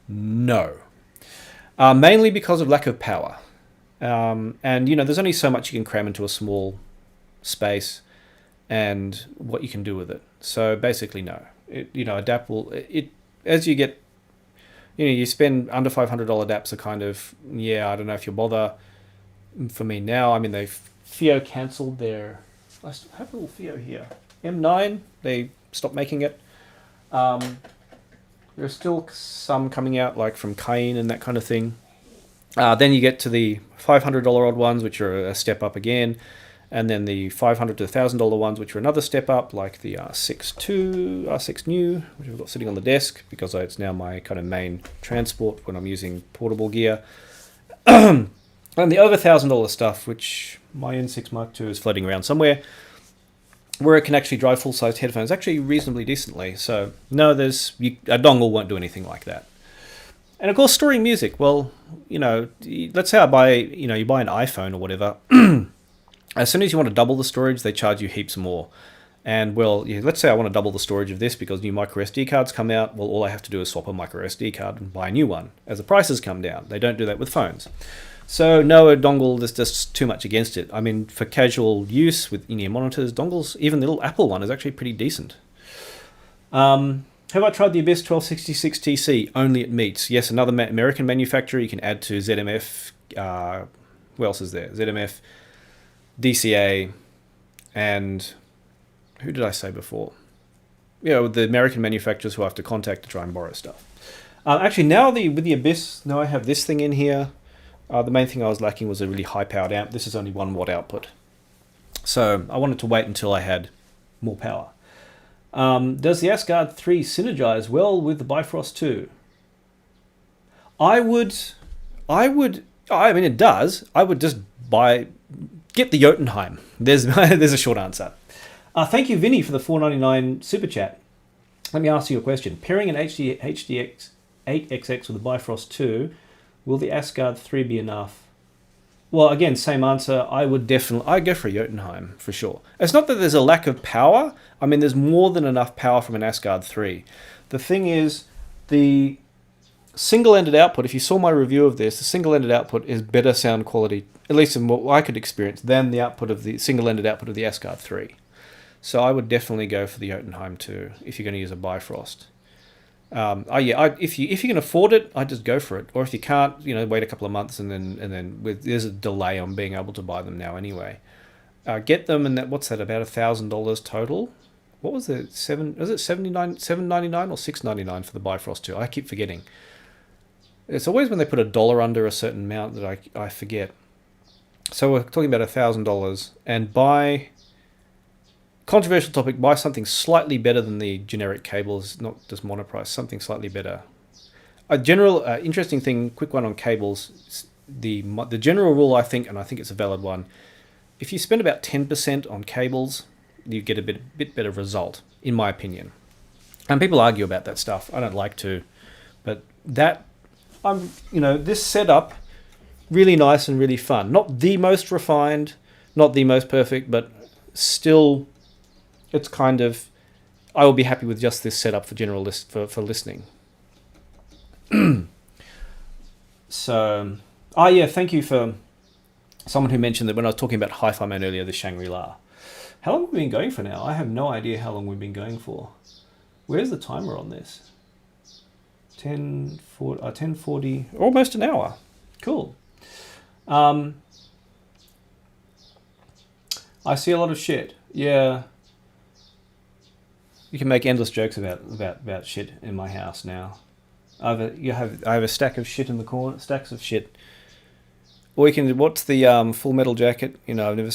No. Mainly because of lack of power. And there's only so much you can cram into a small space and what you can do with it. So basically, no. A DAP will... As you get, you spend under $500 DAPs are kind of, I don't know if you'll bother. For me now, I mean, FIO cancelled their, I have a little FIO here. M9, they stopped making it. There's still some coming out, like from Cayenne and that kind of thing. Then you get to the $500 odd ones, which are a step up again. And then the $500 to $1,000 ones, which are another step up, like the R6 R6 New, which I've got sitting on the desk because it's now my kind of main transport when I'm using portable gear. And the over $1,000 stuff, which my N6 Mark II is floating around somewhere, where it can actually drive full-sized headphones actually reasonably decently. So no, a dongle won't do anything like that. And of course, storing music. Well, let's say you buy an iPhone or whatever. As soon as you want to double the storage, they charge you heaps more. And well, let's say I want to double the storage of this because new micro SD cards come out. Well, all I have to do is swap a micro SD card and buy a new one as the prices come down. They don't do that with phones. So no, a dongle, there's just too much against it. I mean, for casual use with in-ear monitors, dongles, even the little Apple one is actually pretty decent. Have I tried the Abyss 1266 TC? Only it meets. Yes, another American manufacturer. You can add to ZMF. Who else is there? ZMF, DCA, and who did I say before? The American manufacturers who I have to contact to try and borrow stuff. Actually, now with the Abyss, now I have this thing in here. The main thing I was lacking was a really high-powered amp. This is only 1 watt output. So I wanted to wait until I had more power. Does the Asgard 3 synergize well with the Bifrost 2? I mean, it does. I would just get the Jotunheim. There's a short answer. Thank you, Vinny, for the $4.99 super chat. Let me ask you a question. Pairing an HDX 8XX with a Bifrost 2, will the Asgard 3 be enough? Well, again, same answer. I'd go for a Jotunheim, for sure. It's not that there's a lack of power. I mean, there's more than enough power from an Asgard 3. The thing is, the single-ended output, if you saw my review of this, the single-ended output is better sound quality, at least in what I could experience, than the output of the single-ended output of the Asgard 3. So I would definitely go for the Jotunheim 2 if you're going to use a Bifrost. If you can afford it, I'd just go for it. Or if you can't, wait a couple of months and then there's a delay on being able to buy them now anyway. Get them, and what's that, about $1,000 total? What was it? $7.99 or $6.99 for the Bifrost 2? I keep forgetting. It's always when they put $1 under a certain amount that I forget. So we're talking about $1,000, and buy, controversial topic, buy something slightly better than the generic cables, not just monoprice, something slightly better. A general interesting thing, quick one on cables, the general rule, I think, and I think it's a valid one, if you spend about 10% on cables, you get a bit better result, in my opinion. And people argue about that stuff. I don't like to, but this setup, really nice and really fun. Not the most refined, not the most perfect, but still, it's kind of, I will be happy with just this setup for general for listening. So, thank you for someone who mentioned that when I was talking about Hi-Fi Man earlier, the Shangri-La. How long have we been going for now? I have no idea how long we've been going for. Where's the timer on this? 10:40, almost an hour. Cool. I see a lot of shit. Yeah. You can make endless jokes about shit in my house now. I have a stack of shit in the corner, stacks of shit. Or you can, what's the Full Metal Jacket? I've never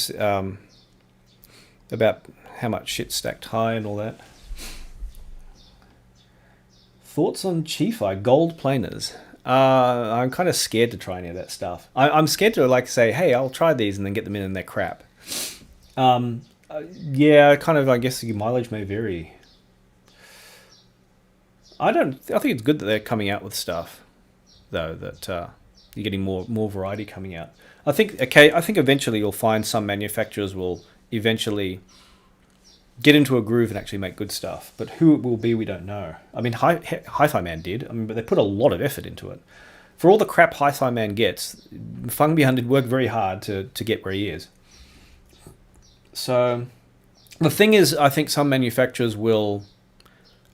about how much shit stacked high and all that. Thoughts on Chi-Fi gold planers? I'm kind of scared to try any of that stuff. I'm scared to say, hey, I'll try these and then get them in and they're crap. I guess your mileage may vary. I think it's good that they're coming out with stuff, though, that you're getting more variety coming out. I think eventually you'll find some manufacturers will eventually get into a groove and actually make good stuff. But who it will be, we don't know. I mean, Hi-Fi Man did. But they put a lot of effort into it. For all the crap Hi-Fi Man gets, Fangbian did work very hard to get where he is. So the thing is, I think some manufacturers will,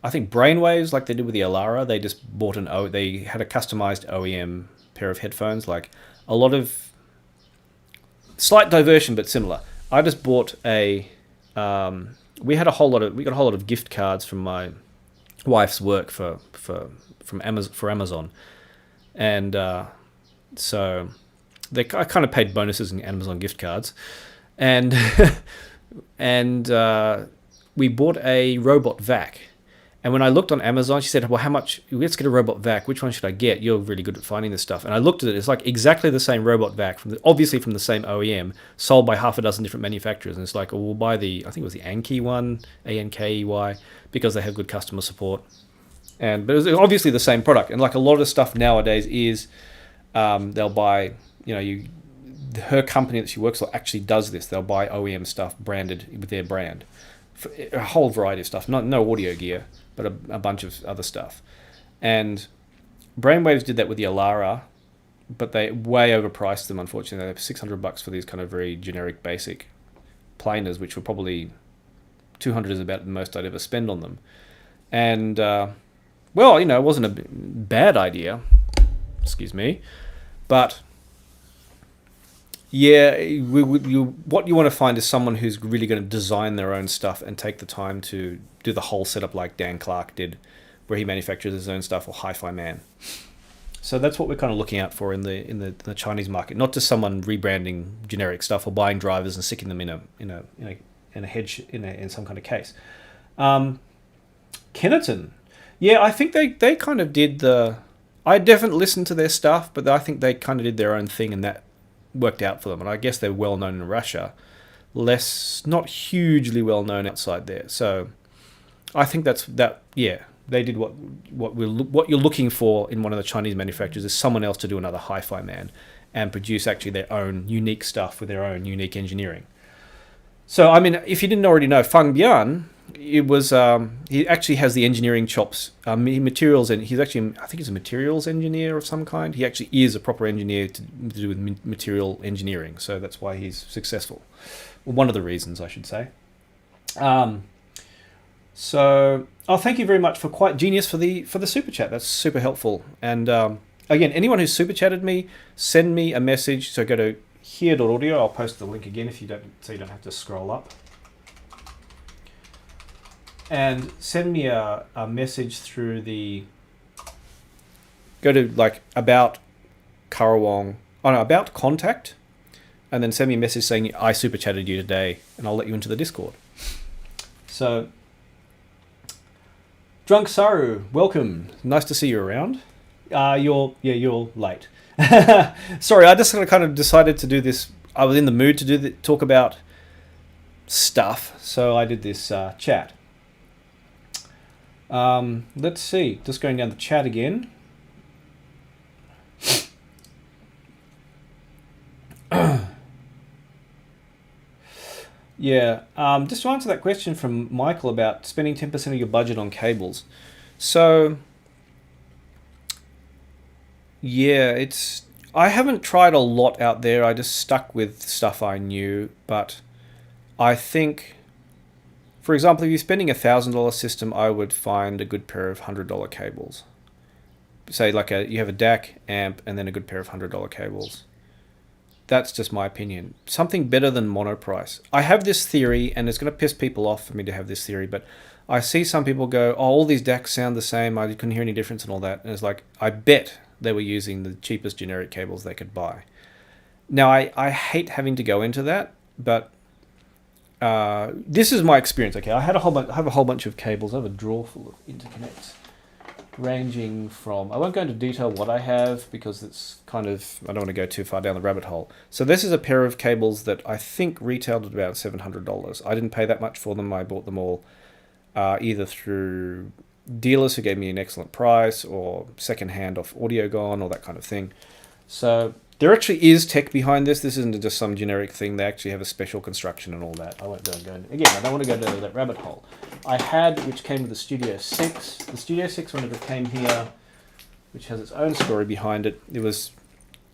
I think Brainwaves, like they did with the Alara, they just bought they had a customized OEM pair of headphones, like a lot of slight diversion, but similar. I just bought we got a whole lot of gift cards from my wife's work for Amazon, and so I kind of paid bonuses in Amazon gift cards, and and we bought a robot vac. And when I looked on Amazon, she said, well, how much? Let's get a robot vac. Which one should I get? You're really good at finding this stuff. And I looked at it. It's like exactly the same robot vac, obviously from the same OEM, sold by half a dozen different manufacturers. And it's like, oh, we'll buy I think it was the Anki one, Ankey, because they have good customer support. But it was obviously the same product. And like a lot of stuff nowadays is they'll buy, her company that she works for actually does this. They'll buy OEM stuff branded with their brand. For a whole variety of stuff. No audio gear, but a bunch of other stuff. And Brainwaves did that with the Alara, but they way overpriced them, unfortunately. They have $600 for these kind of very generic, basic planers, which were probably $200 is about the most I'd ever spend on them. And, it wasn't a bad idea, excuse me, but yeah, what you want to find is someone who's really going to design their own stuff and take the time to do the whole setup like Dan Clark did, where he manufactures his own stuff, or Hi-Fi Man. So that's what we're kind of looking out for in the Chinese market, not just someone rebranding generic stuff or buying drivers and sticking them in some kind of case. Kennerton, yeah, I think they kind of did I definitely listened to their stuff, but I think they kind of did their own thing, and that worked out for them. And I guess they're well known in Russia, not hugely well known outside there. So I think yeah, they did what you're looking for in one of the Chinese manufacturers, is someone else to do another Hi-Fi Man and produce actually their own unique stuff with their own unique engineering. So I mean, if you didn't already know, Fang Bian, it was he actually has the engineering chops, materials, and he's actually, I think he's a materials engineer of some kind. He actually is a proper engineer to do with material engineering, so that's why he's successful. Well, one of the reasons, I should say. Thank you very much for Quite Genius for the super chat. That's super helpful. And again, anyone who's super chatted me, send me a message. So go to here.audio. I'll post the link again so you don't have to scroll up. And send me a message through go to like about Karawong, about contact, and then send me a message saying I super chatted you today, and I'll let you into the Discord. So, Drunk Saru, welcome. Nice to see you around. You're late. Sorry, I just kind of decided to do this. I was in the mood to talk about stuff, so I did this chat. Let's see. Just going down the chat again. Yeah. Just to answer that question from Michael about spending 10% of your budget on cables. So, yeah, I haven't tried a lot out there. I just stuck with stuff I knew, but I think, for example, if you're spending $1,000 system, I would find a good pair of $100 cables. Say like you have a DAC, amp, and then a good pair of $100 cables. That's just my opinion. Something better than monoprice. I have this theory, and it's going to piss people off for me to have this theory, but I see some people go, oh, all these DACs sound the same, I couldn't hear any difference and all that. And it's like, I bet they were using the cheapest generic cables they could buy. Now, I hate having to go into that, but this is my experience. Okay, I have a whole bunch of cables. I have a drawer full of interconnects, ranging from, I won't go into detail what I have because it's kind of, I don't want to go too far down the rabbit hole. So this is a pair of cables that I think retailed at about $700. I didn't pay that much for them. I bought them all either through dealers who gave me an excellent price, or secondhand off AudioGone, or that kind of thing. So there actually is tech behind this. This isn't just some generic thing. They actually have a special construction and all that. I won't go into, again, I don't want to go down that rabbit hole. I had, which came with the Studio 6. The Studio 6, when it came here, which has its own story behind it, it was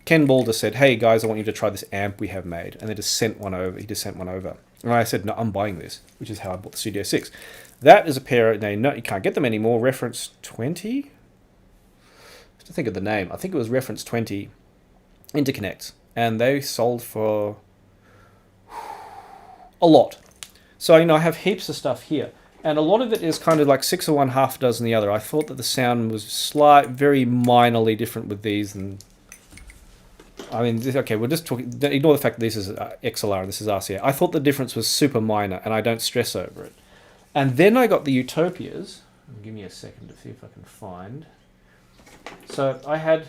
Ken Balder said, hey guys, I want you to try this amp we have made. And they just sent one over. He just sent one over. And I said, no, I'm buying this, which is how I bought the Studio 6. That is a pair, no, you can't get them anymore, reference 20? I have to think of the name. I think it was reference 20 interconnects. And they sold for a lot. So, I have heaps of stuff here. And a lot of it is kind of like 6 of one, half a dozen the other. I thought that the sound was very minorly different with these than I mean, okay, we're just talking, ignore the fact that this is XLR and this is RCA. I thought the difference was super minor, and I don't stress over it. And then I got the Utopias. Give me a second to see if I can find. So I had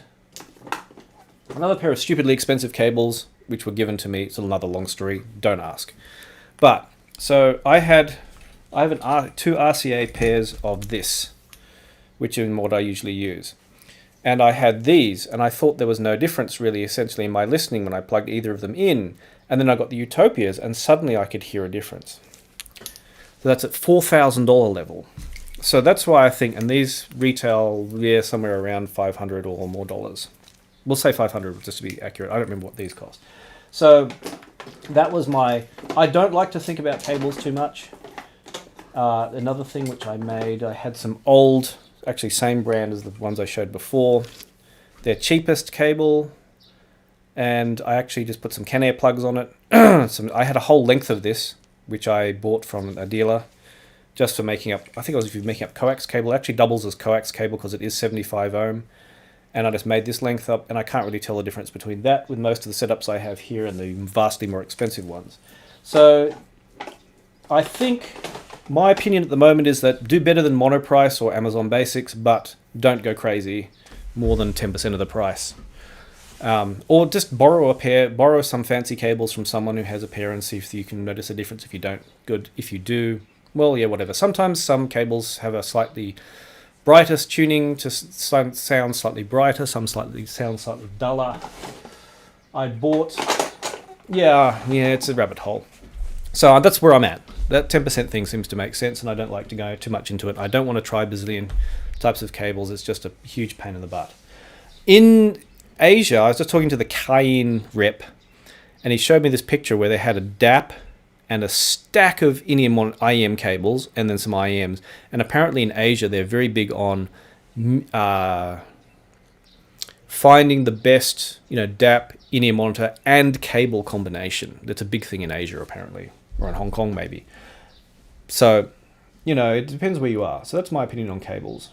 another pair of stupidly expensive cables, which were given to me. It's another long story. Don't ask. But so I have two RCA pairs of this, which is what I usually use. And I had these, and I thought there was no difference really essentially in my listening when I plugged either of them in. And then I got the Utopias, and suddenly I could hear a difference. So that's at $4,000 level. So that's why I think, and these retail, somewhere around $500 or more dollars. We'll say 500 just to be accurate. I don't remember what these cost. So that was I don't like to think about cables too much. Another thing which I made, I had some old, actually same brand as the ones I showed before. Their cheapest cable, and I actually just put some Canair plugs on it. I had a whole length of this, which I bought from a dealer, just for making up, I think it was if you're making up coax cable. It actually doubles as coax cable because it is 75 ohm. And I just made this length up, and I can't really tell the difference between that with most of the setups I have here and the vastly more expensive ones. So I think my opinion at the moment is that do better than Monoprice or Amazon Basics, but don't go crazy more than 10% of the price. Or just borrow some fancy cables from someone who has a pair and see if you can notice a difference. If you don't, good. If you do, well, yeah, whatever. Sometimes some cables have a slightly brightest tuning to sound slightly brighter, some sound slightly duller. I bought, yeah, it's a rabbit hole. So that's where I'm at. That 10% thing seems to make sense, and I don't like to go too much into it. I don't want to try bazillion types of cables. It's just a huge pain in the butt. In Asia, I was just talking to the Cayenne rep, and he showed me this picture where they had a DAP and a stack of IEM cables and then some IEMs. And apparently in Asia, they're very big on finding the best, DAP, in-ear monitor, and cable combination. That's a big thing in Asia, apparently, or in Hong Kong, maybe. So, it depends where you are. So that's my opinion on cables.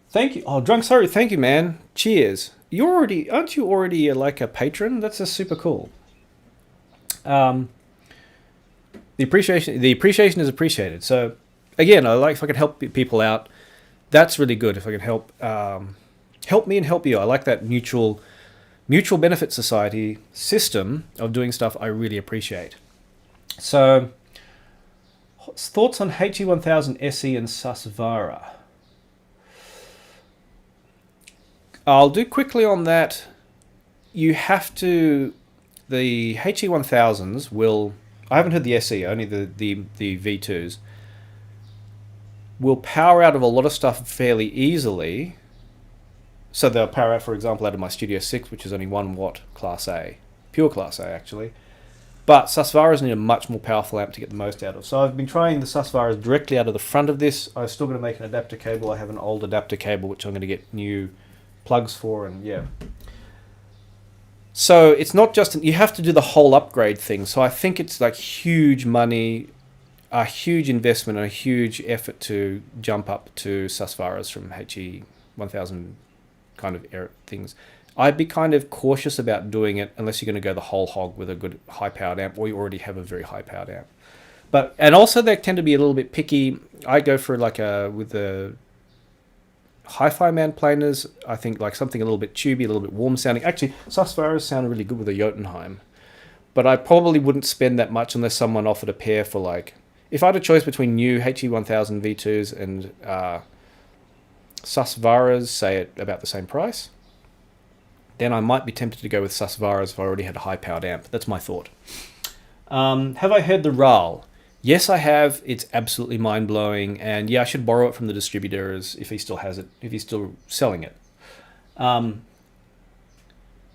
Thank you. Oh, Drunk Sorry, thank you, man. Cheers. Aren't you already like a patron? That's just super cool. The appreciation is appreciated. So again, I like if I can help people out. That's really good. If I can help me and help you. I like that mutual benefit society system of doing stuff I really appreciate. So thoughts on HE1000 SE and Susvara. I'll do quickly on that. You have to, the HE1000s will, I haven't heard the SE, only the V2s, will power out of a lot of stuff fairly easily. So they'll power out, for example, out of my Studio 6, which is only 1 watt Class A, pure Class A actually. But Susvaras need a much more powerful amp to get the most out of. So I've been trying the Susvaras directly out of the front of this. I'm still going to make an adapter cable. I have an old adapter cable, which I'm going to get new plugs for, and yeah. So it's not just, you have to do the whole upgrade thing. So I think it's like huge money, a huge investment, and a huge effort to jump up to Susvaras from HE1000 kind of things. I'd be kind of cautious about doing it unless you're going to go the whole hog with a good high-powered amp, or you already have a very high-powered amp. And also they tend to be a little bit picky. I go for with the hi-fi man planers, I think like something a little bit tubey, a little bit warm sounding. Actually, Susvaras sound really good with a Jotunheim, but I probably wouldn't spend that much unless someone offered a pair for like, if I had a choice between new HE1000 V2s and Susvaras, say at about the same price, then I might be tempted to go with Susvaras if I already had a high-powered amp. That's my thought. Have I heard the RAL? Yes, I have. It's absolutely mind-blowing. And yeah, I should borrow it from the distributors if he still has it, if he's still selling it. And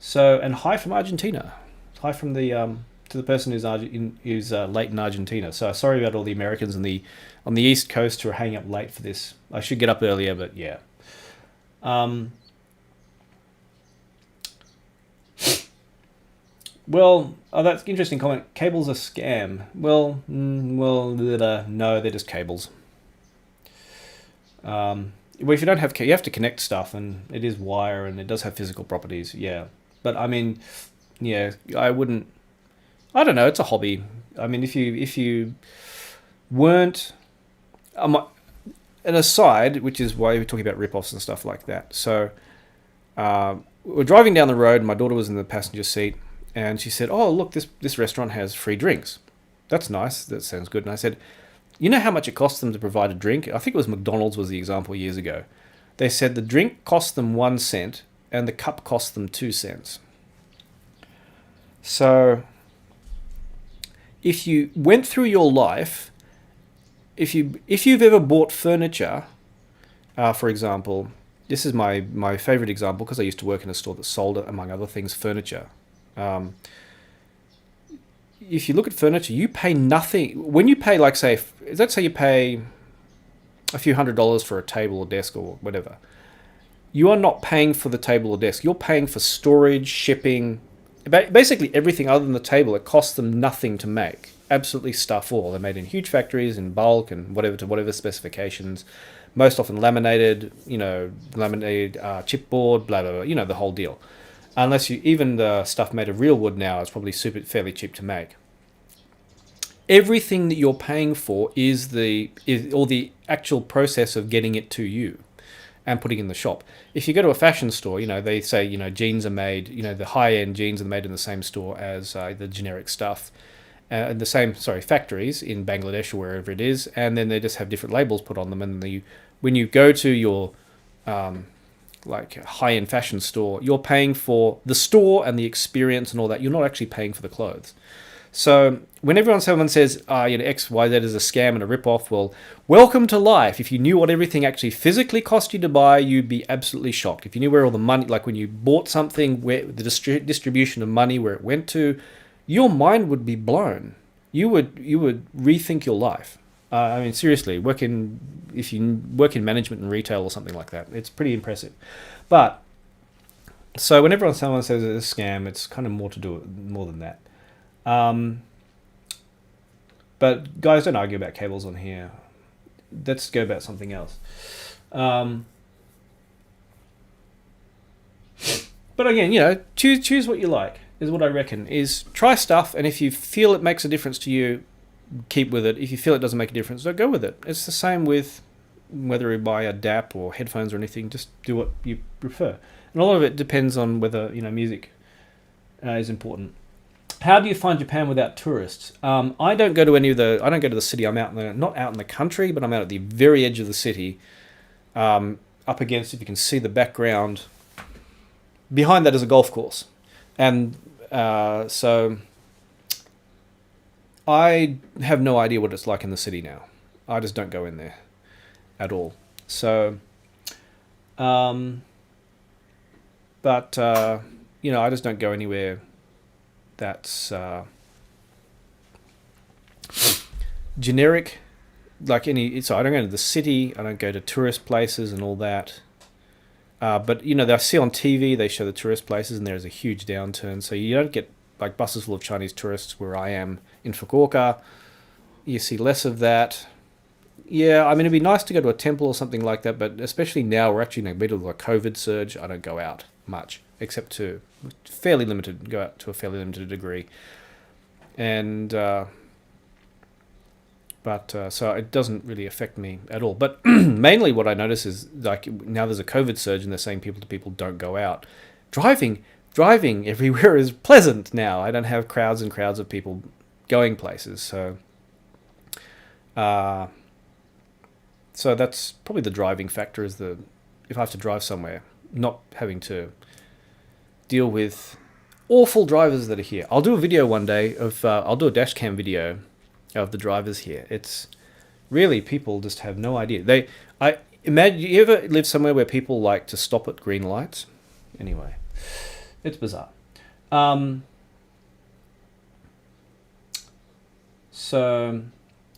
hi from Argentina. Hi from to the person who's late in Argentina. So sorry about all the Americans on the East Coast who are hanging up late for this. I should get up earlier, but yeah. Well, that's an interesting comment. Cables are scam. No, they're just cables. Well, if you don't have, you have to connect stuff, and it is wire, and it does have physical properties. Yeah, but I mean, yeah, I wouldn't. I don't know. It's a hobby. I mean, if you weren't, an aside, which is why we're talking about rip-offs and stuff like that. So, we're driving down the road, and my daughter was in the passenger seat, and she said, "Oh, look, this restaurant has free drinks. That's nice. That sounds good." And I said, "You know how much it costs them to provide a drink?" I think it was McDonald's was the example years ago. They said the drink cost them 1 cent, and the cup cost them 2 cents. So, if you went through your life, if you've ever bought furniture, for example, this is my favorite example because I used to work in a store that sold, among other things, furniture. If you look at furniture, you pay nothing. When you pay, like, say, let's say you pay a few $100s for a table or desk or whatever, you are not paying for the table or desk. You're paying for storage, shipping, basically everything other than the table. It costs them nothing to make. Absolutely stuff all. They're made in huge factories in bulk and whatever to whatever specifications. Most often laminated, chipboard, blah, blah, blah, the whole deal. Unless even the stuff made of real wood now is probably fairly cheap to make. Everything that you're paying for is the actual process of getting it to you and putting it in the shop. If you go to a fashion store, they say, jeans are made, the high-end jeans are made in the same store as the generic stuff. The same, factories in Bangladesh or wherever it is, and then they just have different labels put on them. And when you go to your high-end fashion store, you're paying for the store and the experience and all that. You're not actually paying for the clothes. So when someone says, X, Y, Z is a scam and a rip-off, well, welcome to life. If you knew what everything actually physically cost you to buy, you'd be absolutely shocked. If you knew where all the money, like when you bought something, where the distribution of money, where it went to, your mind would be blown. You would rethink your life. Seriously, if you work in management and retail or something like that, it's pretty impressive. But so when someone says it's a scam, it's kind of more than that. But guys, don't argue about cables on here. Let's go about something else. But again, choose what you like. Is what I reckon. Is try stuff, and if you feel it makes a difference to you, keep with it. If you feel it doesn't make a difference, don't go with it. It's the same with whether you buy a DAP or headphones or anything. Just do what you prefer. And a lot of it depends on whether music is important. How do you find Japan without tourists? I don't go to I don't go to the city. I'm not out in the country, but I'm out at the very edge of the city, up against, if you can see the background. Behind that is a golf course, and so I have no idea what it's like in the city now. I just don't go in there at all. So, but I just don't go anywhere that's generic, like so I don't go to the city, I don't go to tourist places and all that. But I see on TV, they show the tourist places and there's a huge downturn. So you don't get like buses full of Chinese tourists where I am in Fukuoka. You see less of that. Yeah, it'd be nice to go to a temple or something like that, but especially now we're actually in the middle of a COVID surge. I don't go out much, except go out to a fairly limited degree. And so it doesn't really affect me at all. But mainly what I notice is, like, now there's a COVID surge and they're saying people don't go out. Driving everywhere is pleasant now. I don't have crowds and crowds of people going places. So that's probably the driving factor, is if I have to drive somewhere, not having to deal with awful drivers that are here. I'll do a video one day I'll do a dash cam video of the drivers here. It's really, people just have no idea. I imagine, you ever live somewhere where people like to stop at green lights? Anyway, it's bizarre. And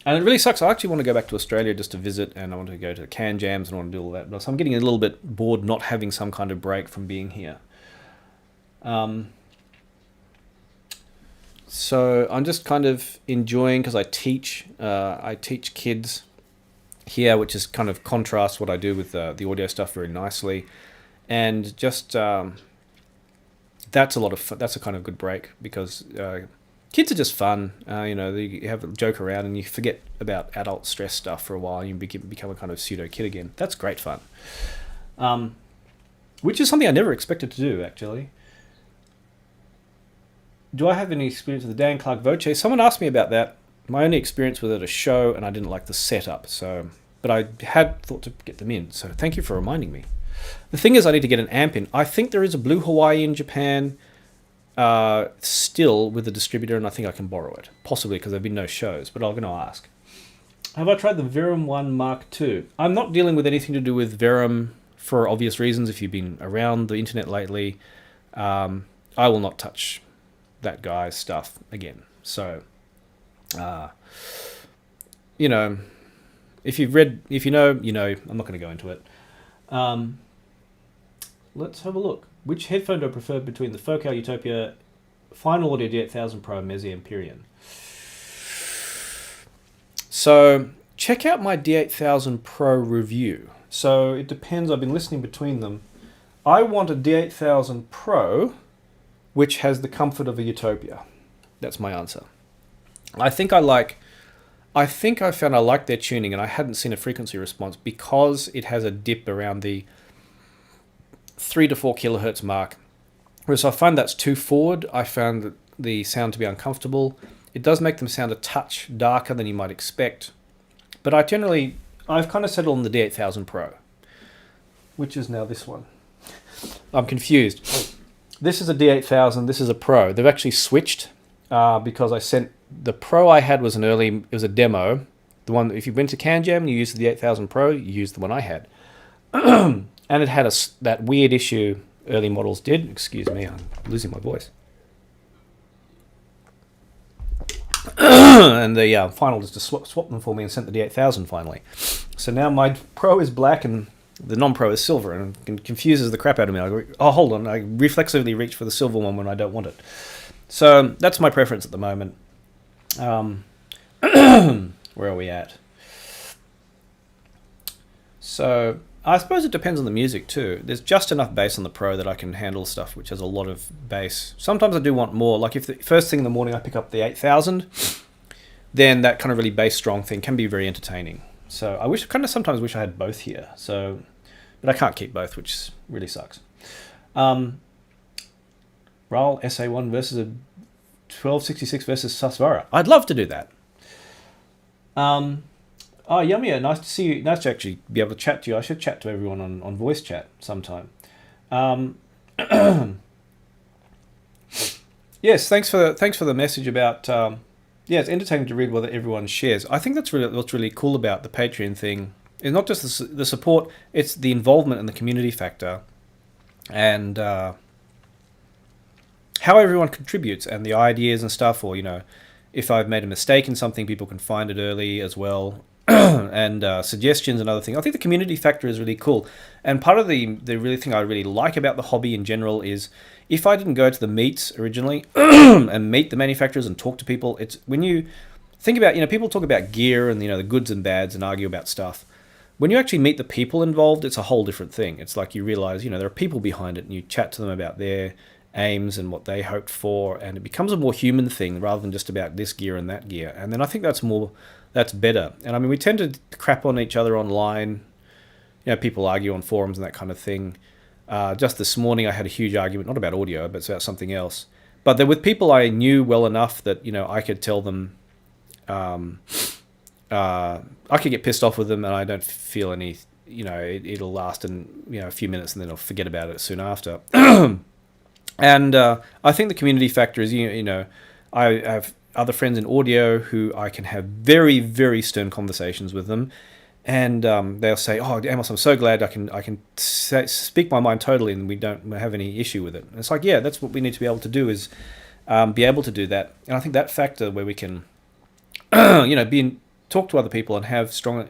it really sucks. I actually want to go back to Australia just to visit, and I want to go to can jams and I want to do all that. So I'm getting a little bit bored not having some kind of break from being here. So I'm just kind of enjoying, because I teach kids here, which is kind of contrasts what I do with the audio stuff very nicely. And just that's a lot of fun. That's a kind of good break because kids are just fun. You have a joke around and you forget about adult stress stuff for a while. And you become a kind of pseudo kid again. That's great fun. Which is something I never expected to do, actually. Do I have any experience with the Dan Clark Voce? Someone asked me about that. My only experience was at a show, and I didn't like the setup. But I had thought to get them in. So thank you for reminding me. The thing is, I need to get an amp in. I think there is a Blue Hawaii in Japan still with the distributor, and I think I can borrow it. Possibly because there have been no shows, but I'm going to ask. Have I tried the Verum 1 Mark II? I'm not dealing with anything to do with Verum for obvious reasons. If you've been around the internet lately, I will not touch that guy's stuff again. So, if you know, you know. I'm not going to go into it. Let's have a look. Which headphone do I prefer between the Focal Utopia, Final Audio D8000 Pro, and Mezi Empyrean? So check out my D8000 Pro review. So it depends. I've been listening between them. I want a D8000 Pro, which has the comfort of a Utopia. That's my answer. I found I like their tuning, and I hadn't seen a frequency response because it has a dip around the 3 to 4 kilohertz mark. Whereas I find that's too forward. I found the sound to be uncomfortable. It does make them sound a touch darker than you might expect. But I've kind of settled on the D8000 Pro, which is now this one. I'm confused. This is a D8000, this is a Pro. They've actually switched because I sent the Pro I had was it was a demo. The one, if you went to CanJam and you used the D8000 Pro, you used the one I had. And it had that weird issue early models did. Excuse me, I'm losing my voice. And the final just swapped them for me and sent the D8000 finally. So now my Pro is black and the non-Pro is silver, and it confuses the crap out of me. I go, oh, hold on, I reflexively reach for the silver one when I don't want it. So that's my preference at the moment. Where are we at? So I suppose it depends on the music too. There's just enough bass on the Pro that I can handle stuff which has a lot of bass. Sometimes I do want more. Like if the first thing in the morning I pick up the 8000, then that kind of really bass strong thing can be very entertaining. So I sometimes wish I had both here. So, but I can't keep both, which really sucks. Raul SA1 versus a 1266 versus Susvara. I'd love to do that. Oh, Yummy, nice to see you. Nice to actually be able to chat to you. I should chat to everyone on voice chat sometime. Yes, thanks for the message about. Yeah, it's entertaining to read what everyone shares. I think that's what's really cool about the Patreon thing. It's not just the support; it's the involvement and the community factor, and how everyone contributes and the ideas and stuff. Or if I've made a mistake in something, people can find it early as well. And suggestions and other things. I think the community factor is really cool. And part of the really thing I really like about the hobby in general is if I didn't go to the meets originally and meet the manufacturers and talk to people, it's when you think about, people talk about gear and, the goods and bads and argue about stuff. When you actually meet the people involved, it's a whole different thing. It's like you realize, there are people behind it and you chat to them about their aims and what they hoped for, and it becomes a more human thing rather than just about this gear and that gear. And then I think that's better. And I mean, we tend to crap on each other online. People argue on forums and that kind of thing. Just this morning I had a huge argument, not about audio, but it's about something else. But they're with people I knew well enough that, I could tell them, I could get pissed off with them and I don't feel any, it'll last a few minutes and then I'll forget about it soon after. And I think the community factor is, I have other friends in audio who I can have very, very stern conversations with them, and they'll say, "Oh, Amos, I'm so glad I can speak my mind totally, and we don't have any issue with it." And it's like, yeah, that's what we need to be able to do is be able to do that. And I think that factor where we can, talk to other people and have strong,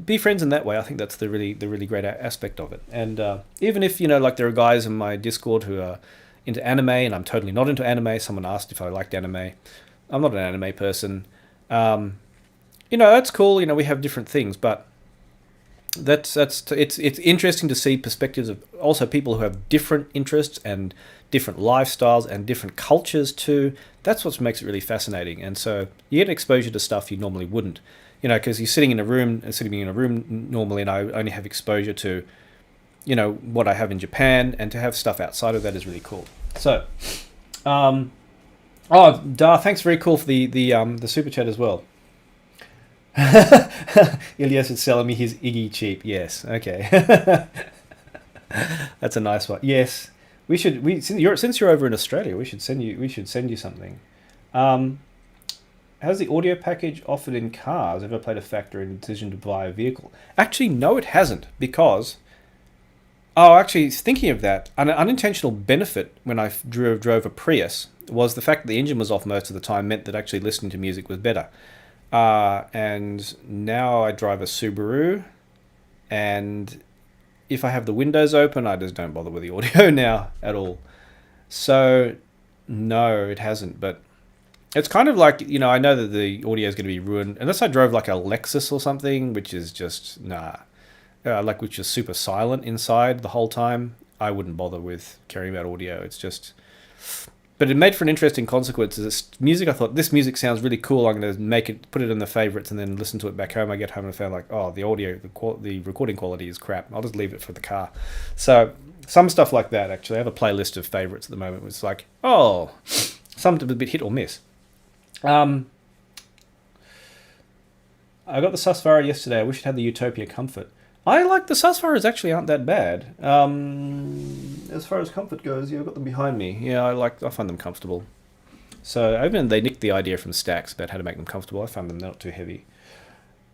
be friends in that way. I think that's the really great aspect of it. And even if like there are guys in my Discord who are into anime and I'm totally not into anime. Someone asked if I liked anime. I'm not an anime person. that's cool. We have different things, but it's interesting to see perspectives of also people who have different interests and different lifestyles and different cultures too. That's what makes it really fascinating. And so you get exposure to stuff you normally wouldn't, because you're sitting in a room normally, and I only have exposure to, what I have in Japan, and to have stuff outside of that is really cool. So, Dar, thanks, very cool for the super chat as well. Ilyas is selling me his Iggy cheap. Yes, okay. That's a nice one. Yes, we should. Since you're over in Australia, we should send you something. Has the audio package offered in cars ever played a factor in the decision to buy a vehicle? Actually, no, it hasn't, because. Oh, actually, thinking of that, an unintentional benefit when I drove a Prius was the fact that the engine was off most of the time meant that actually listening to music was better. And now I drive a Subaru, and if I have the windows open, I just don't bother with the audio now at all. So, no, it hasn't. But it's kind of like, I know that the audio is going to be ruined, unless I drove like a Lexus or something, which is just, nah. Which is super silent inside the whole time. I wouldn't bother with caring about audio. It's just... But it made for an interesting consequence. This music, I thought, this music sounds really cool. I'm going to put it in the favorites, and then listen to it back home. I get home and I found like, oh, the audio, the recording quality is crap. I'll just leave it for the car. So some stuff like that, actually. I have a playlist of favorites at the moment. It's like, oh, some a bit hit or miss. I got the Susvara yesterday. I wish it had the Utopia Comfort. I like the Susvaras, actually aren't that bad. As far as comfort goes, I've got them behind me. Yeah, I find them comfortable. So even they nicked the idea from Stax about how to make them comfortable. I found them not too heavy.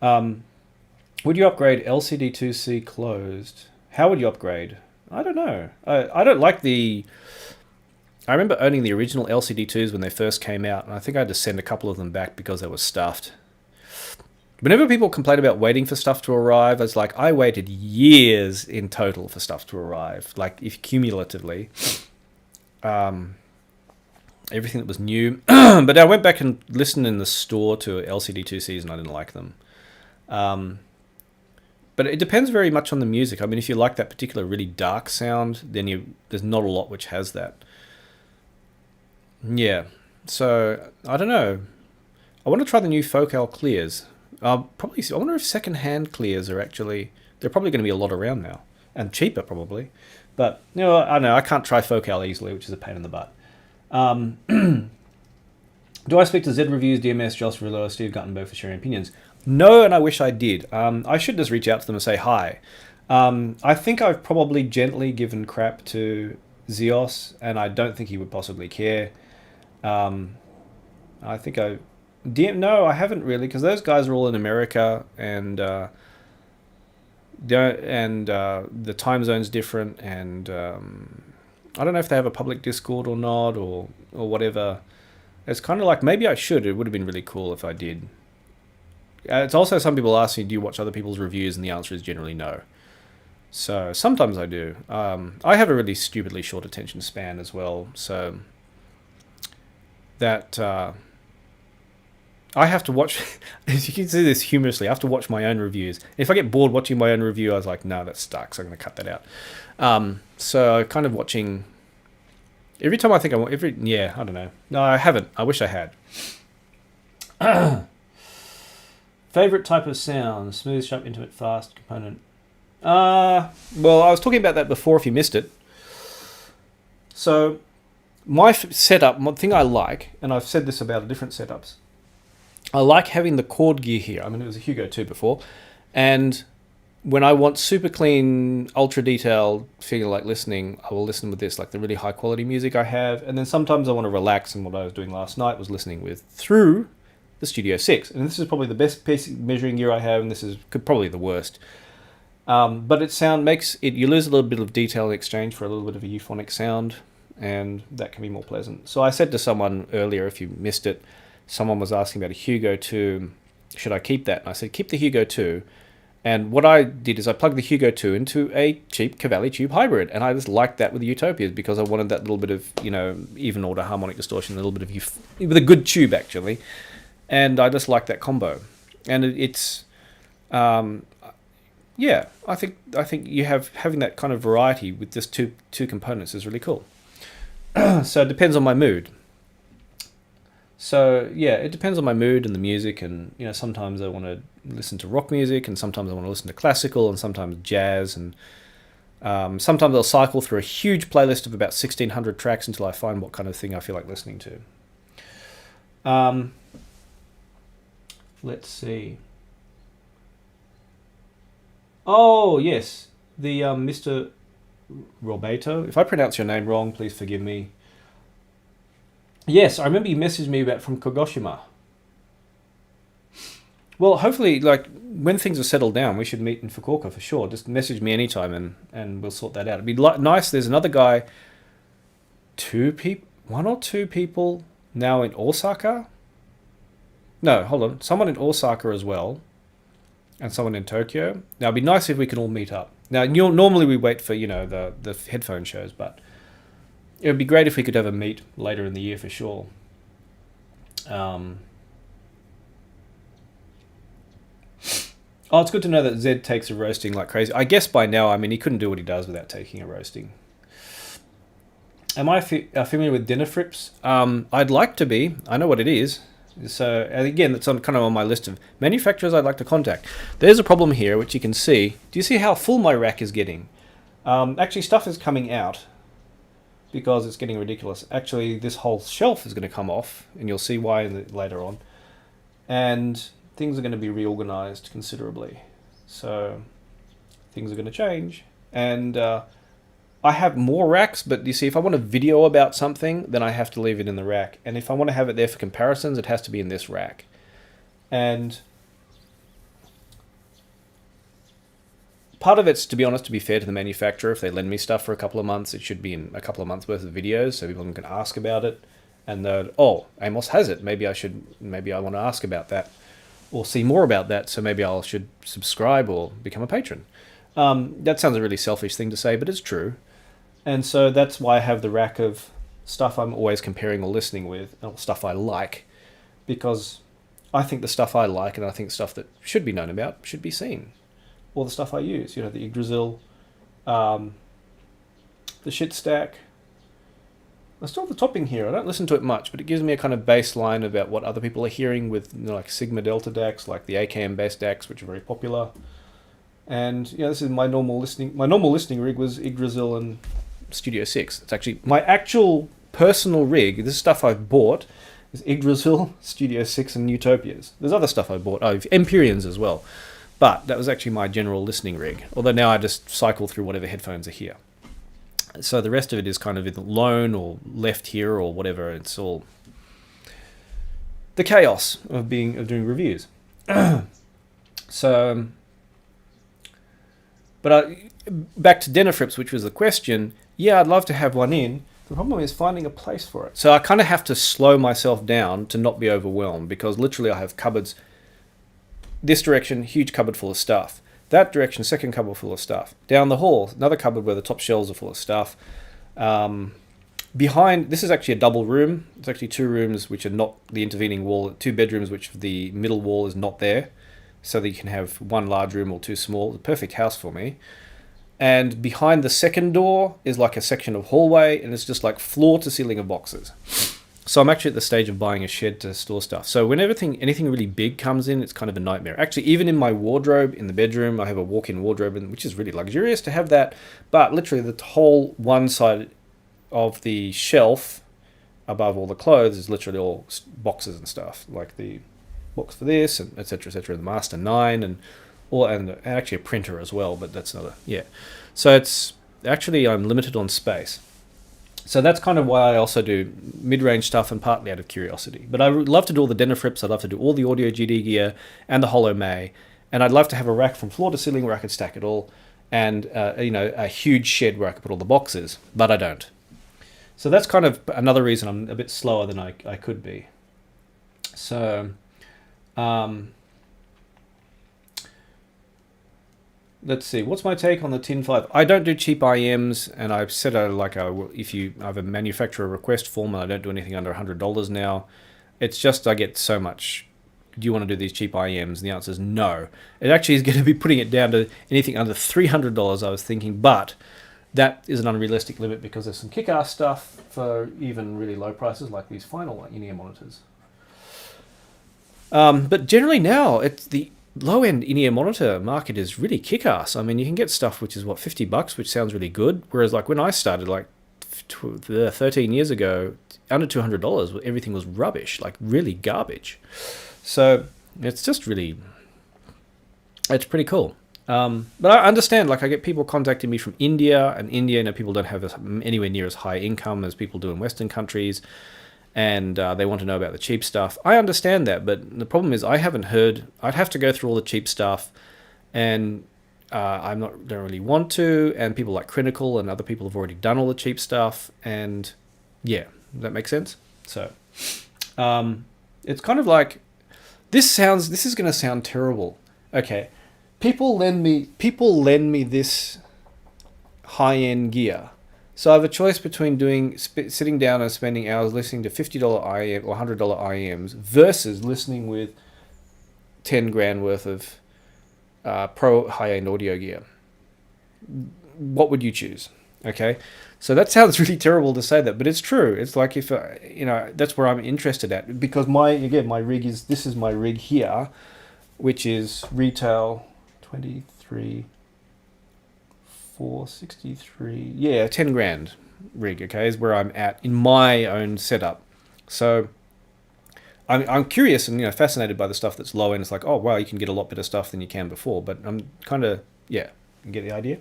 Would you upgrade LCD2C closed? How would you upgrade? I don't know. I don't like the... I remember owning the original LCD2s when they first came out, and I think I had to send a couple of them back because they were stuffed. Whenever people complain about waiting for stuff to arrive, it's like, I waited years in total for stuff to arrive, like if cumulatively. Everything that was new. But I went back and listened in the store to LCD2Cs, and I didn't like them. But it depends very much on the music. I mean, if you like that particular really dark sound, then there's not a lot which has that. Yeah, so I don't know. I want to try the new Focal clears. I wonder if second-hand clears are actually... They're probably going to be a lot around now. And cheaper, probably. But, I don't know. I can't try Focal easily, which is a pain in the butt. Do I speak to Z Reviews, DMS, Joss Rillo, or Steve Guttenberg for sharing opinions? No, and I wish I did. I should just reach out to them and say hi. I think I've probably gently given crap to Zeos, and I don't think he would possibly care. I think no, I haven't really, because those guys are all in America, and the time zone's different, and I don't know if they have a public Discord or not, or whatever. It's kind of like, maybe I should. It would have been really cool if I did. It's also, some people ask me, do you watch other people's reviews? And the answer is generally no. So sometimes I do. I have a really stupidly short attention span as well, so that... I have to watch, as you can see this humorously, I have to watch my own reviews. If I get bored watching my own review, I was like, no, that sucks, I'm going to cut that out. So kind of watching, every time I think I don't know. No, I haven't. I wish I had. Favorite type of sound? Smooth, sharp, intimate, fast, component. Well, I was talking about that before if you missed it. So my setup, one thing I like, and I've said this about different setups, I like having the chord gear here. I mean, it was a Hugo 2 before. And when I want super clean, ultra detailed, feel like listening, I will listen with this, like the really high quality music I have. And then sometimes I want to relax, and what I was doing last night was listening through the Studio 6. And this is probably the best piece of measuring gear I have, and this is probably the worst. But you lose a little bit of detail in exchange for a little bit of a euphonic sound, and that can be more pleasant. So I said to someone earlier, if you missed it, someone was asking about a Hugo 2, should I keep that? And I said, keep the Hugo 2. And what I did is I plugged the Hugo 2 into a cheap Cavalli Tube hybrid. And I just liked that with the Utopias because I wanted that little bit of, even order harmonic distortion, a little bit of with a good tube, actually. And I just liked that combo. and it's yeah, I think you having that kind of variety with just two components is really cool. So it depends on my mood. So yeah, it depends on my mood and the music, and sometimes I want to listen to rock music, and sometimes I want to listen to classical, and sometimes jazz, and sometimes I'll cycle through a huge playlist of about 1,600 tracks until I find what kind of thing I feel like listening to. Let's see. Oh yes, the Mr. Roberto. If I pronounce your name wrong, please forgive me. Yes, I remember you messaged me about from Kagoshima. Well, hopefully, like when things are settled down, we should meet in Fukuoka for sure. Just message me anytime, and we'll sort that out. It'd be nice. There's another guy. One or two people now in Osaka. No, hold on. Someone in Osaka as well, and someone in Tokyo. Now, it'd be nice if we can all meet up. Now, normally we wait for the headphone shows, but it would be great if we could have a meet later in the year for sure. Oh, it's good to know that Zed takes a roasting like crazy. I guess by now, he couldn't do what he does without taking a roasting. Am I familiar with dinner frips? I'd like to be. I know what it is. So again, that's kind of on my list of manufacturers I'd like to contact. There's a problem here, which you can see. Do you see how full my rack is getting? Actually, stuff is coming out because it's getting ridiculous. Actually, this whole shelf is going to come off, and you'll see why later on. And things are going to be reorganized considerably. So things are going to change. And I have more racks, but you see, if I want a video about something, then I have to leave it in the rack. And if I want to have it there for comparisons, it has to be in this rack. And part of it's, to be honest, to be fair to the manufacturer, if they lend me stuff for a couple of months, it should be in a couple of months worth of videos, so people can ask about it. And Amos has it. Maybe I want to ask about that, or see more about that. So maybe I should subscribe or become a patron. That sounds a really selfish thing to say, but it's true. And so that's why I have the rack of stuff I'm always comparing or listening with, or stuff I like, because I think the stuff I like, and I think stuff that should be known about, should be seen. Or the stuff I use, the Yggdrasil, the shit stack. I still have the topping here. I don't listen to it much, but it gives me a kind of baseline about what other people are hearing with like Sigma Delta DACs, like the AKM based DACs, which are very popular. And this is my normal listening. My normal listening rig was Yggdrasil and Studio 6. It's actually my actual personal rig. This is stuff I've bought. Is Yggdrasil, Studio 6, and Utopias. There's other stuff I bought. Empyreans as well. But that was actually my general listening rig. Although now I just cycle through whatever headphones are here. So the rest of it is kind of either loan or left here or whatever. It's all the chaos of doing reviews. So, but back to dinner frips, which was the question. Yeah, I'd love to have one in. The problem is finding a place for it. So I kind of have to slow myself down to not be overwhelmed, because literally I have cupboards. This direction, huge cupboard full of stuff. That direction, second cupboard full of stuff. Down the hall, another cupboard where the top shelves are full of stuff. Behind, this is actually a double room. It's actually two rooms which are not the intervening wall, two bedrooms which the middle wall is not there. So that you can have one large room or two small. It's a perfect house for me. And behind the second door is like a section of hallway, and it's just like floor to ceiling of boxes. So I'm actually at the stage of buying a shed to store stuff. So when anything really big comes in, it's kind of a nightmare. Actually, even in my wardrobe in the bedroom, I have a walk-in wardrobe, which is really luxurious to have that. But literally the whole one side of the shelf above all the clothes is literally all boxes and stuff, like the box for this, and etc., the Master 9, and actually a printer as well, but that's another, yeah. So it's actually, I'm limited on space. So that's kind of why I also do mid-range stuff, and partly out of curiosity. But I would love to do all the dinner frips. I'd love to do all the audio GD gear and the Holo May. And I'd love to have a rack from floor to ceiling where I could stack it all, and a huge shed where I could put all the boxes. But I don't. So that's kind of another reason I'm a bit slower than I could be. So, let's see. What's my take on the Tin 5? I don't do cheap IMs, and I've said if you have a manufacturer request form, and I don't do anything under $100 now. It's just I get so much do you want to do these cheap IEMs? And the answer is no. It actually is going to be putting it down to anything under $300, I was thinking, but that is an unrealistic limit because there's some kick-ass stuff for even really low prices like these final in-ear monitors. But generally now, it's the low-end in-ear monitor market is really kick-ass. I mean, you can get stuff which is, what, $50, which sounds really good, whereas like when I started, like 13 years ago, under $200, everything was rubbish, like really garbage. So it's just really, it's pretty cool. But I understand, like I get people contacting me from India, and India, you know, people don't have anywhere near as high income as people do in Western countries, and they want to know about the cheap stuff. I understand that, but the problem is I haven't heard. I'd have to go through all the cheap stuff, and don't really want to, and people like Critical and other people have already done all the cheap stuff, and yeah, does that make sense? So it's kind of like, this is going to sound terrible. Okay, people lend me this high-end gear. So I have a choice between sitting down and spending hours listening to $50 IEM or $100 IEMs versus listening with 10 grand worth of pro high-end audio gear. What would you choose? Okay, so that sounds really terrible to say that, but it's true. It's like, if that's where I'm interested at, because my rig is my rig here, which is retail 23. 463, yeah, 10 grand rig, okay, is where I'm at in my own setup. So I'm curious and fascinated by the stuff that's low end. It's like, oh wow, you can get a lot better stuff than you can before, but I'm kind of, yeah, you get the idea.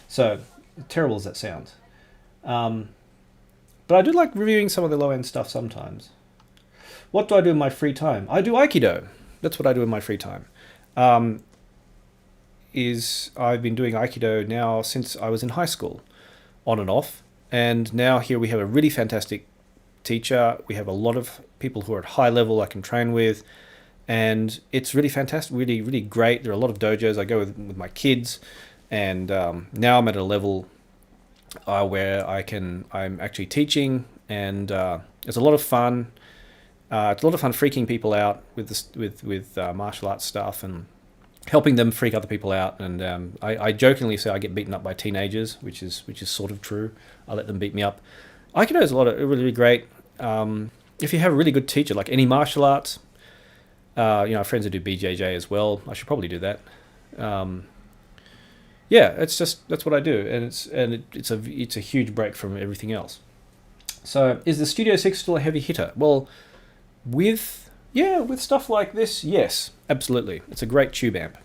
So terrible as that sounds, but I do like reviewing some of the low end stuff sometimes. What do I do in my free time? I do Aikido. That's what I do in my free time. I've been doing Aikido now since I was in high school, on and off. And now here we have a really fantastic teacher. We have a lot of people who are at high level I can train with. And it's really fantastic, really, really great. There are a lot of dojos I go with my kids. And now I'm at a level where I'm actually teaching. And it's a lot of fun. It's a lot of fun freaking people out with martial arts stuff and helping them freak other people out. And I jokingly say I get beaten up by teenagers, which is sort of true. I let them beat me up. Aikido is really, really great. If you have a really good teacher, like any martial arts, friends who do BJJ as well. I should probably do that. Yeah, that's what I do, and it's a huge break from everything else. So, is the Studio 6 still a heavy hitter? Well, with stuff like this, yes, absolutely. It's a great tube amp.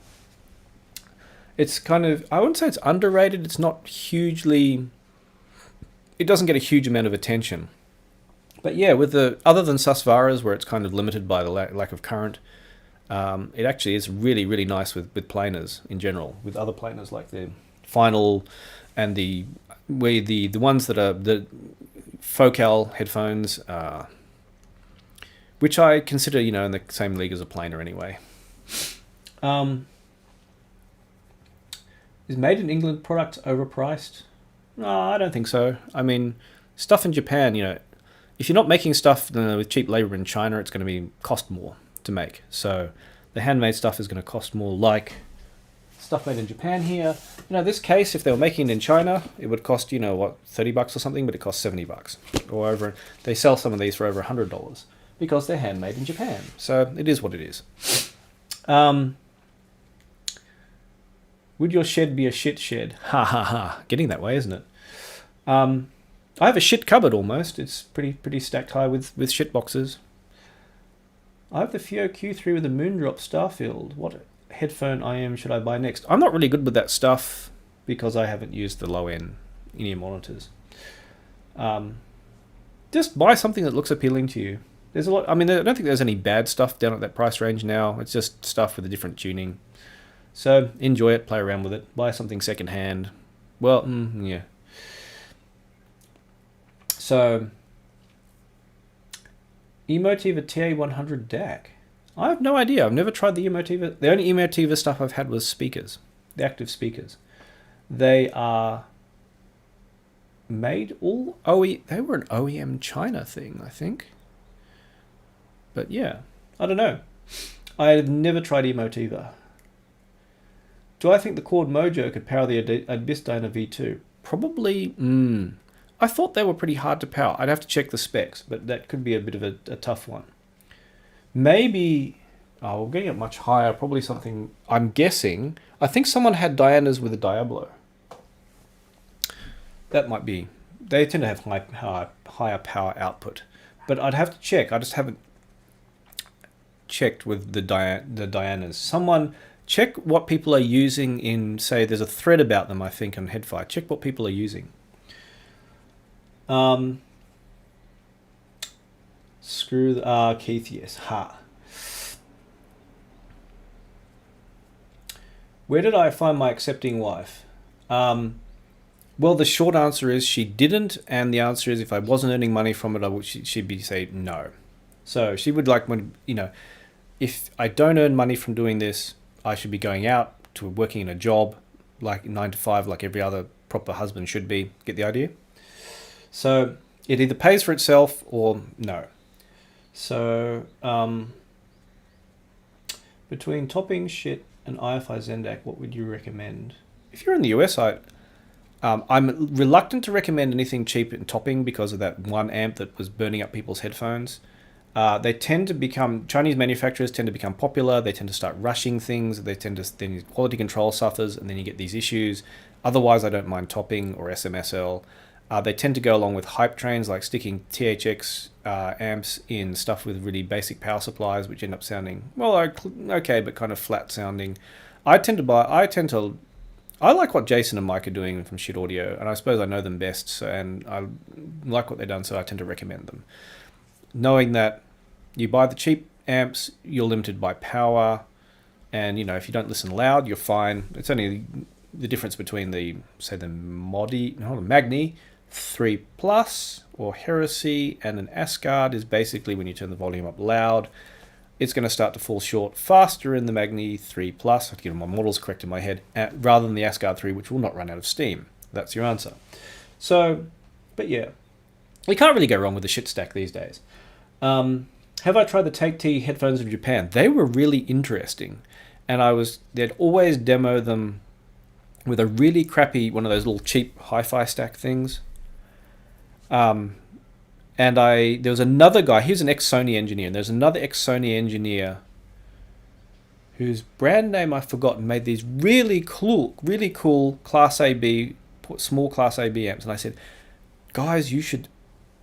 It's kind of, I wouldn't say it's underrated. It's not hugely, it doesn't get a huge amount of attention. But yeah, other than Susvara's, where it's kind of limited by the lack of current, it actually is really, really nice with planers in general, with other planers like the Final and the ones that are the Focal headphones, which I consider, in the same league as a planer anyway. Is made in England products overpriced? No, I don't think so. I mean, stuff in Japan, if you're not making stuff with cheap labor in China, it's going to cost more to make. So the handmade stuff is going to cost more, like stuff made in Japan here. This case, if they were making it in China, it would cost, $30 or something, but it costs $70. Or they sell some of these for over $100. Because they're handmade in Japan. So it is what it is. Would your shed be a shit shed? Ha ha ha. Getting that way, isn't it? I have a shit cupboard almost. It's pretty stacked high with shit boxes. I have the Fio Q3 with the Moondrop Starfield. What headphone IM should I buy next? I'm not really good with that stuff because I haven't used the low-end in-ear monitors. Just buy something that looks appealing to you. There's a lot. I mean, I don't think there's any bad stuff down at that price range now. It's just stuff with a different tuning. So enjoy it, play around with it, buy something secondhand. Well, yeah. So, Emotiva TA100 DAC. I have no idea. I've never tried the Emotiva. The only Emotiva stuff I've had was speakers, the active speakers. They are made all OE. They were an OEM China thing, I think. But yeah, I don't know. I've never tried emote either. Do I think the Chord Mojo could power the Abyss Diner V2? Probably. I thought they were pretty hard to power. I'd have to check the specs, but that could be a bit of a tough one. Maybe. Oh, we're getting it much higher. Probably something. I'm guessing. I think someone had Dianas with a Diablo. That might be. They tend to have higher power output, but I'd have to check. I just haven't checked with the Dianas. Someone check what people are using in, say, there's a thread about them, I think, on Headfire. Check what people are using. Screw the Keith, yes. Ha. Where did I find my accepting wife? Well, the short answer is she didn't, and the answer is if I wasn't earning money from it, she'd be say no. So she would like when, if I don't earn money from doing this, I should be going out to working in a job like 9 to 5, like every other proper husband should be. Get the idea? So it either pays for itself or no. So between topping shit and IFI Zendak, what would you recommend? If you're in the US, I'm reluctant to recommend anything cheap in topping because of that one amp that was burning up people's headphones. They tend to become, Chinese manufacturers tend to become popular. They tend to start rushing things. They tend to, then quality control suffers, and then you get these issues. Otherwise, I don't mind topping or SMSL. They tend to go along with hype trains, like sticking THX amps in stuff with really basic power supplies, which end up sounding, well, okay, but kind of flat sounding. I like what Jason and Mike are doing from Shit Audio, and I suppose I know them best, and I like what they've done, so I tend to recommend them. Knowing that you buy the cheap amps, you're limited by power, and if you don't listen loud, you're fine. It's only the difference between the Magni 3 Plus or Heresy and an Asgard is basically when you turn the volume up loud, it's going to start to fall short faster in the Magni 3 Plus. I have to get my models correct in my head, rather than the Asgard 3, which will not run out of steam. That's your answer. So, but yeah, you can't really go wrong with the shit stack these days. Have I tried the Take T headphones of Japan? They were really interesting, and they'd always demo them with a really crappy, one of those little cheap hi-fi stack things. And there was another guy, he was an ex-Sony engineer, and there's another ex-Sony engineer whose brand name I've forgotten, made these really cool Class AB, small Class AB amps. And I said, guys, you should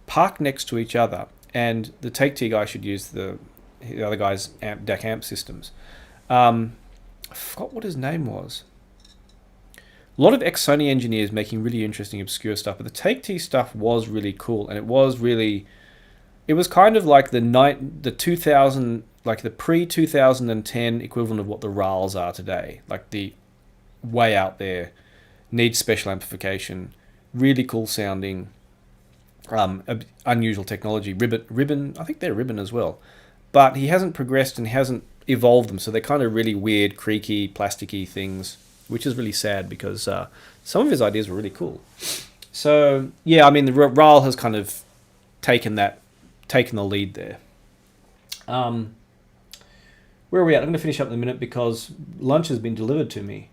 park next to each other, and the Take T guy should use the other guy's DAC amp systems. I forgot what his name was. A lot of ex-Sony engineers making really interesting, obscure stuff, but the Take T stuff was really cool, and it was kind of like the 2000, like the pre-2010 equivalent of what the RALs are today, like the way out there, needs special amplification, really cool sounding, unusual technology, ribbon, I think they're ribbon as well, but he hasn't progressed and he hasn't evolved them, so they're kind of really weird, creaky, plasticky things, which is really sad because some of his ideas were really cool. So yeah, I mean the RAL has kind of taken the lead there. Where are we at? I'm going to finish up in a minute because lunch has been delivered to me.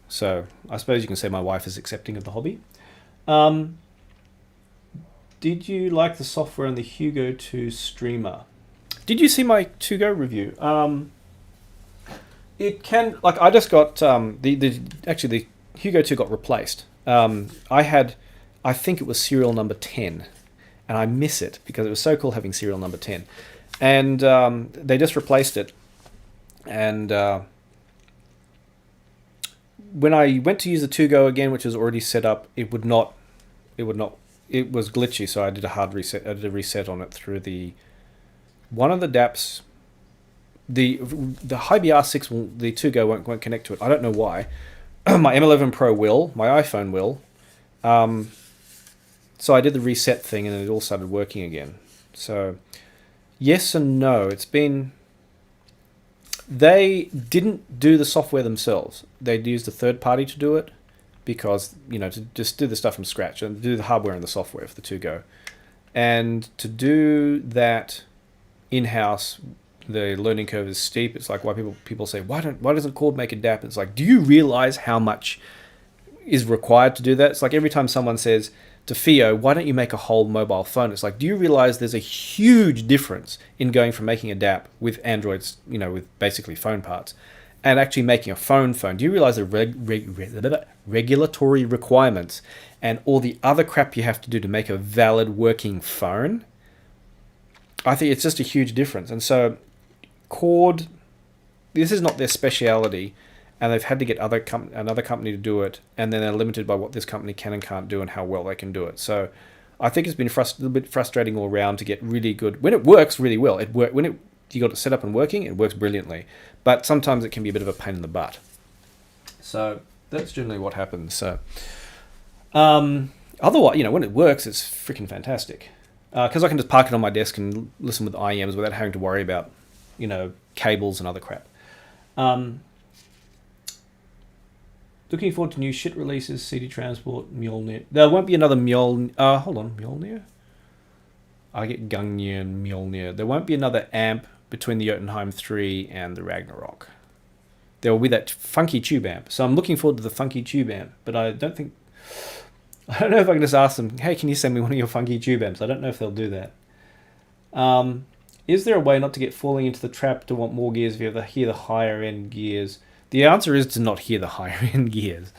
So I suppose you can say my wife is accepting of the hobby. Did you like the software on the Hugo 2 streamer? Did you see my 2Go review? It can, like, I just got the Hugo 2 got replaced. I think it was serial number 10, and I miss it because it was so cool having serial number 10. And they just replaced it. And when I went to use the 2Go again, which was already set up, it was glitchy, so I did a hard reset. I did a reset on it through one of the DAPs. The HiBR6, the 2Go won't connect to it. I don't know why. My M11 Pro will. My iPhone will. So I did the reset thing and it all started working again. So yes and no. They didn't do the software themselves. They used a third party to do it because, to just do the stuff from scratch and do the hardware and the software for the 2Go. And to do that in-house the learning curve is steep. It's like why people say why doesn't Chord make a DAP? It's like, do you realize how much is required to do that? It's like every time someone says to Theo, why don't you make a whole mobile phone? It's like, do you realize there's a huge difference in going from making a DAP with Androids, with basically phone parts, and actually making a phone? Do you realize the regulatory requirements and all the other crap you have to do to make a valid working phone? I think it's just a huge difference. And so Chord, this is not their speciality, and they've had to get another company to do it, and then they're limited by what this company can and can't do and how well they can do it. So I think it's been a little bit frustrating all around to get really good. When it works really well, you got it set up and working, it works brilliantly. But sometimes it can be a bit of a pain in the butt. So that's generally what happens. So otherwise, when it works, it's freaking fantastic. Because I can just park it on my desk and listen with IEMs without having to worry about, cables and other crap. Looking forward to new shit releases, CD Transport, Mjolnir. There won't be another Mjolnir. Hold on, Mjolnir? I get Gungnir and Mjolnir. There won't be another amp between the Jotunheim 3 and the Ragnarok. There will be that funky tube amp. So I'm looking forward to the funky tube amp, but I don't know if I can just ask them, hey, can you send me one of your funky tube amps? I don't know if they'll do that. Is there a way not to get falling into the trap to want more gears if you have to hear the higher end gears? The answer is to not hear the higher end gears.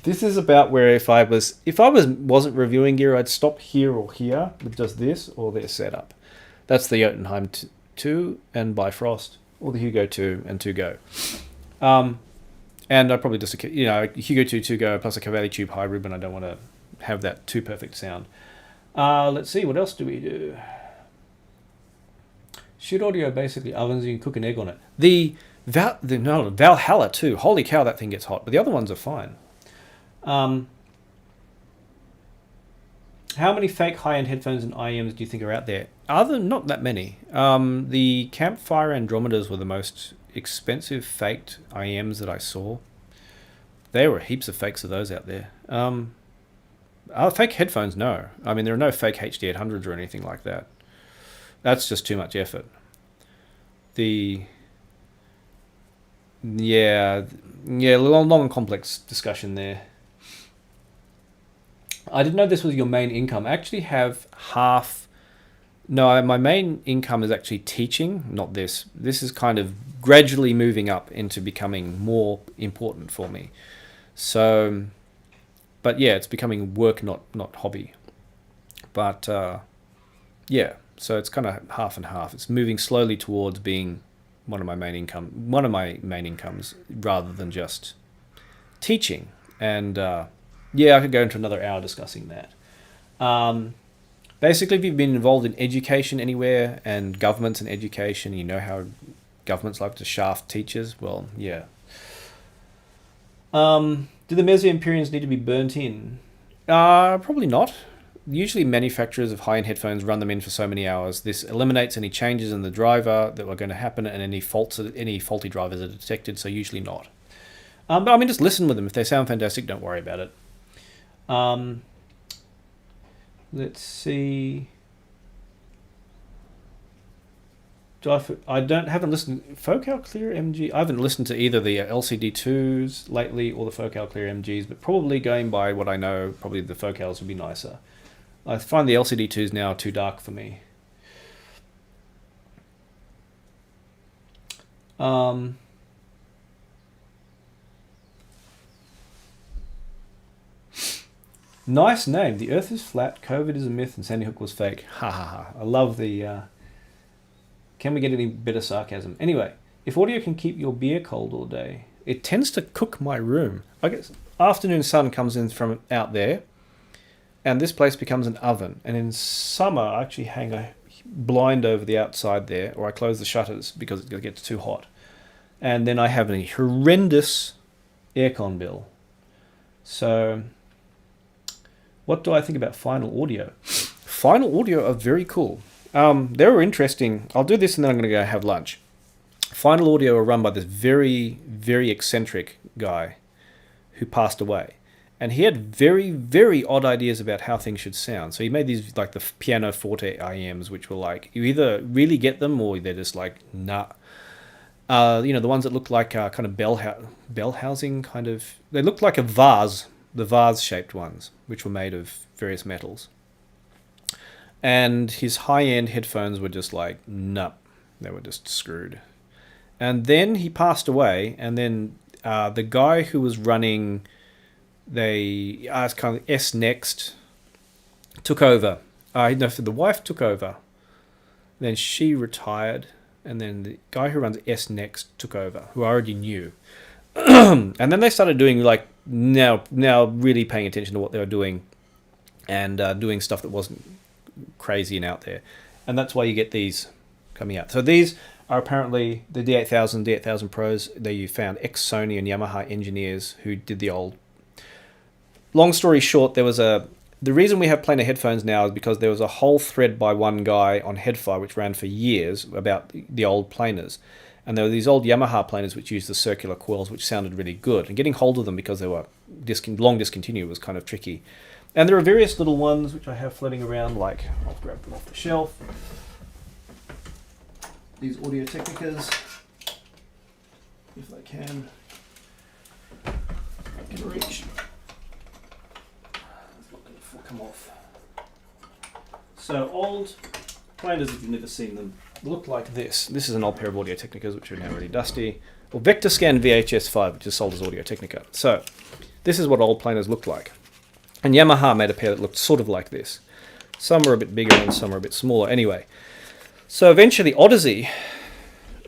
This is about where if I wasn't reviewing gear, I'd stop here or here with just this or this setup. That's the Jotunheim 2 and Bifrost, or the Hugo 2 and 2 Go. And I probably just Hugo 2 Go plus a Cavalli Tube hybrid, but I don't want to have that too perfect sound. Let's see, what else do we do? Shoot audio basically ovens, you can cook an egg on it. The Valhalla too. Holy cow, that thing gets hot. But the other ones are fine. How many fake high-end headphones and IEMs do you think are out there? Not that many. The Campfire Andromedas were the most expensive faked IEMs that I saw. There were heaps of fakes of those out there. Fake headphones, no. I mean, there are no fake HD 800s or anything like that. That's just too much effort. Long and complex discussion there. I didn't know this was your main income. I actually have half. No, my main income is actually teaching, not this. This is kind of gradually moving up into becoming more important for me. So, but yeah, it's becoming work, not hobby. But yeah, so it's kind of half and half. It's moving slowly towards being one of my main incomes rather than just teaching. And I could go into another hour discussing that. Basically, if you've been involved in education anywhere and governments and education, you know how governments like to shaft teachers. Well, yeah. Do the Mesoamperians need to be burnt in? Probably not. Usually manufacturers of high-end headphones run them in for so many hours. This eliminates any changes in the driver that were going to happen and any faulty drivers are detected, so usually not. But I mean, just listen with them. If they sound fantastic, don't worry about it. Let's see. Haven't listened to Focal Clear MG. I haven't listened to either the LCD2s lately or the Focal Clear MGs, but probably going by what I know, probably the Focals would be nicer. I find the LCD2s now too dark for me. Nice name. The Earth is flat, COVID is a myth, and Sandy Hook was fake. Ha ha ha. I love the... Can we get any better sarcasm? Anyway, if audio can keep your beer cold all day, it tends to cook my room. I guess afternoon sun comes in from out there, and this place becomes an oven. And in summer, I actually hang a blind over the outside there, or I close the shutters because it gets too hot. And then I have a horrendous aircon bill. So, what do I think about Final Audio? Final Audio are very cool. They were interesting. I'll do this and then I'm going to go have lunch. Final Audio are run by this very, very eccentric guy who passed away. And he had very, very odd ideas about how things should sound. So he made these like the pianoforte IEMs, which were like, you either really get them or they're just like, nah. The ones that looked like kind of bell housing kind of, they looked like a vase, the vase shaped ones, which were made of various metals. And his high-end headphones were just like, nah, they were just screwed. And then he passed away, and then the guy who was running it's kind of S Next took over. The wife took over. Then she retired, and then the guy who runs S Next took over, who I already knew. And then they started doing like now really paying attention to what they were doing, and doing stuff that wasn't crazy and out there. And that's why you get these coming out. So these are apparently the D8000, D8000 Pros. There you found ex-Sony and Yamaha engineers who did the old. Long story short, the reason we have planar headphones now is because there was a whole thread by one guy on Headphone which ran for years about the old planars. And there were these old Yamaha planars which used the circular coils, which sounded really good. And getting hold of them because they were long discontinued was kind of tricky. And there are various little ones which I have floating around, like I'll grab them off the shelf. These Audio Technicas, if I can reach. Come off. So old planars, if you've never seen them, look like this. This is an old pair of Audio Technicas, which are now really dusty. Or Vector Scan VHS 5, which is sold as Audio Technica. So this is what old planars looked like. And Yamaha made a pair that looked sort of like this. Some are a bit bigger and some are a bit smaller. Anyway, so eventually Odyssey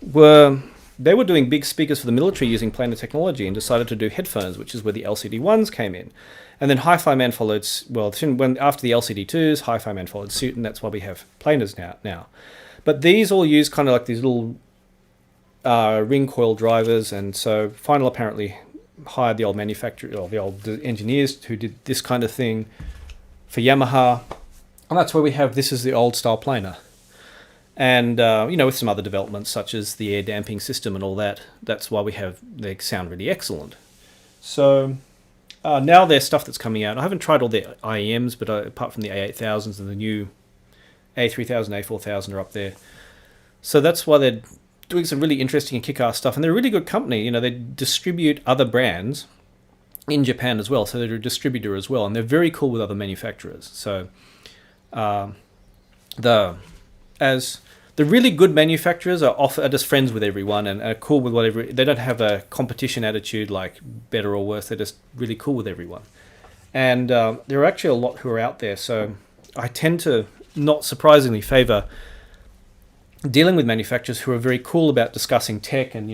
were doing big speakers for the military using planar technology and decided to do headphones, which is where the LCD ones came in. And then Hi-Fi Man followed, after the LCD2s, Hi-Fi Man followed suit, and that's why we have planars now. But these all use kind of like these little ring coil drivers, and so Final apparently hired the old manufacturer, or the old engineers who did this kind of thing for Yamaha, and that's where we have, this is the old style planar. And, with some other developments such as the air damping system and all that, that's why they sound really excellent. So now there's stuff that's coming out. I haven't tried all the IEMs, but apart from the A8000s and the new A3000, A4000 are up there. So that's why they're doing some really interesting and kick-ass stuff. And they're a really good company. They distribute other brands in Japan as well. So they're a distributor as well. And they're very cool with other manufacturers. So the really good manufacturers are just friends with everyone and are cool with whatever. They don't have a competition attitude like better or worse. They're just really cool with everyone. And there are actually a lot who are out there. So I tend to, not surprisingly, favor dealing with manufacturers who are very cool about discussing tech. And,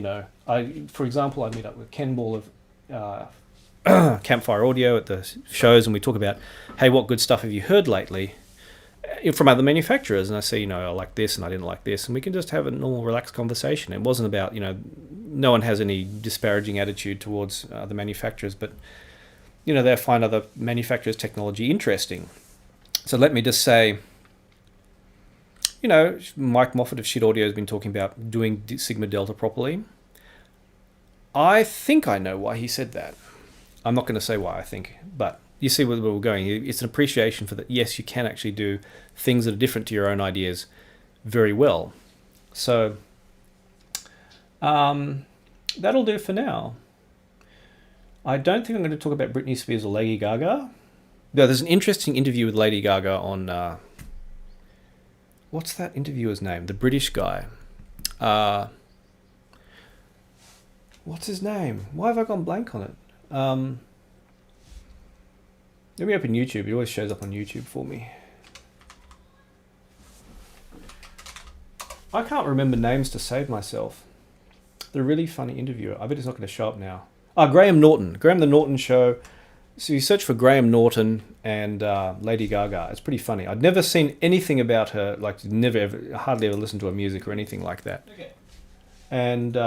for example, I meet up with Ken Ball of Campfire Audio at the shows, and we talk about, hey, what good stuff have you heard lately from other manufacturers? And I say, I like this and I didn't like this, and we can just have a normal relaxed conversation. It wasn't about, no one has any disparaging attitude towards the manufacturers, but they find other manufacturers' technology interesting. So let me just say, Mike Moffat of Shit Audio has been talking about doing Sigma Delta properly. I think I know why he said that. I'm not going to say why I think, but you see where we're going. It's an appreciation for that. Yes, you can actually do things that are different to your own ideas very well. So that'll do for now. I don't think I'm going to talk about Britney Spears or Lady Gaga. There's an interesting interview with Lady Gaga on... what's that interviewer's name? The British guy. What's his name? Why have I gone blank on it? Let me open YouTube. It always shows up on YouTube for me. I can't remember names to save myself. The really funny interviewer. I bet it's not going to show up now. Graham Norton. Graham the Norton Show. So you search for Graham Norton and Lady Gaga. It's pretty funny. I'd never seen anything about her. Like, hardly ever listened to her music or anything like that. Okay. And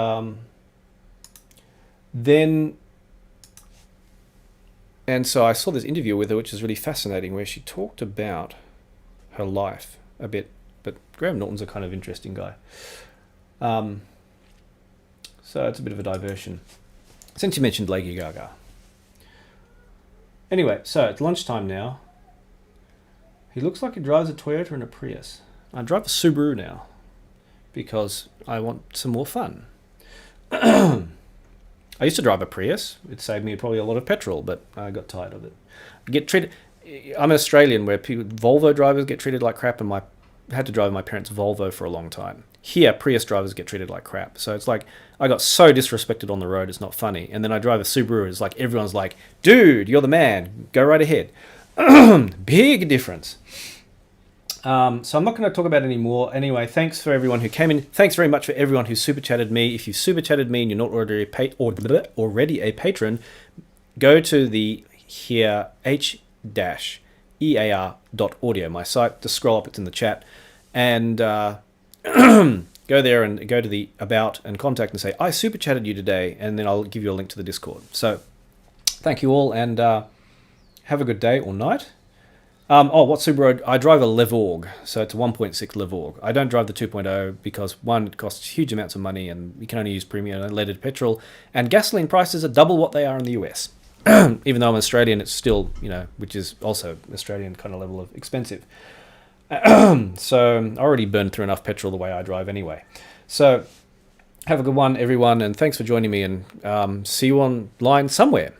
And so I saw this interview with her, which is really fascinating, where she talked about her life a bit. But Graham Norton's a kind of interesting guy. So it's a bit of a diversion. Since you mentioned Lady Gaga. Anyway, so it's lunchtime now. He looks like he drives a Toyota and a Prius. I drive a Subaru now because I want some more fun. I used to drive a Prius. It saved me probably a lot of petrol, but I got tired of it. I'm an Australian where Volvo drivers get treated like crap, and I had to drive my parents' Volvo for a long time. Here, Prius drivers get treated like crap. So it's like I got so disrespected on the road, it's not funny. And then I drive a Subaru, it's like everyone's like, dude, you're the man, go right ahead. Big difference. So I'm not going to talk about it anymore. Anyway, thanks for everyone who came in. Thanks very much for everyone who super chatted me. If you super chatted me and you're not already a patron, go to the here h-ear.audio, my site. Just scroll up, it's in the chat, and go there and go to the about and contact and say I super chatted you today, and then I'll give you a link to the Discord. So thank you all, and have a good day or night. What Subaru? I drive a Levorg, so it's a 1.6 Levorg. I don't drive the 2.0 because, one, it costs huge amounts of money and you can only use premium unleaded petrol, and gasoline prices are double what they are in the US. Even though I'm Australian, it's still, which is also Australian kind of level of expensive. So I already burned through enough petrol the way I drive anyway. So have a good one, everyone, and thanks for joining me, and see you online somewhere.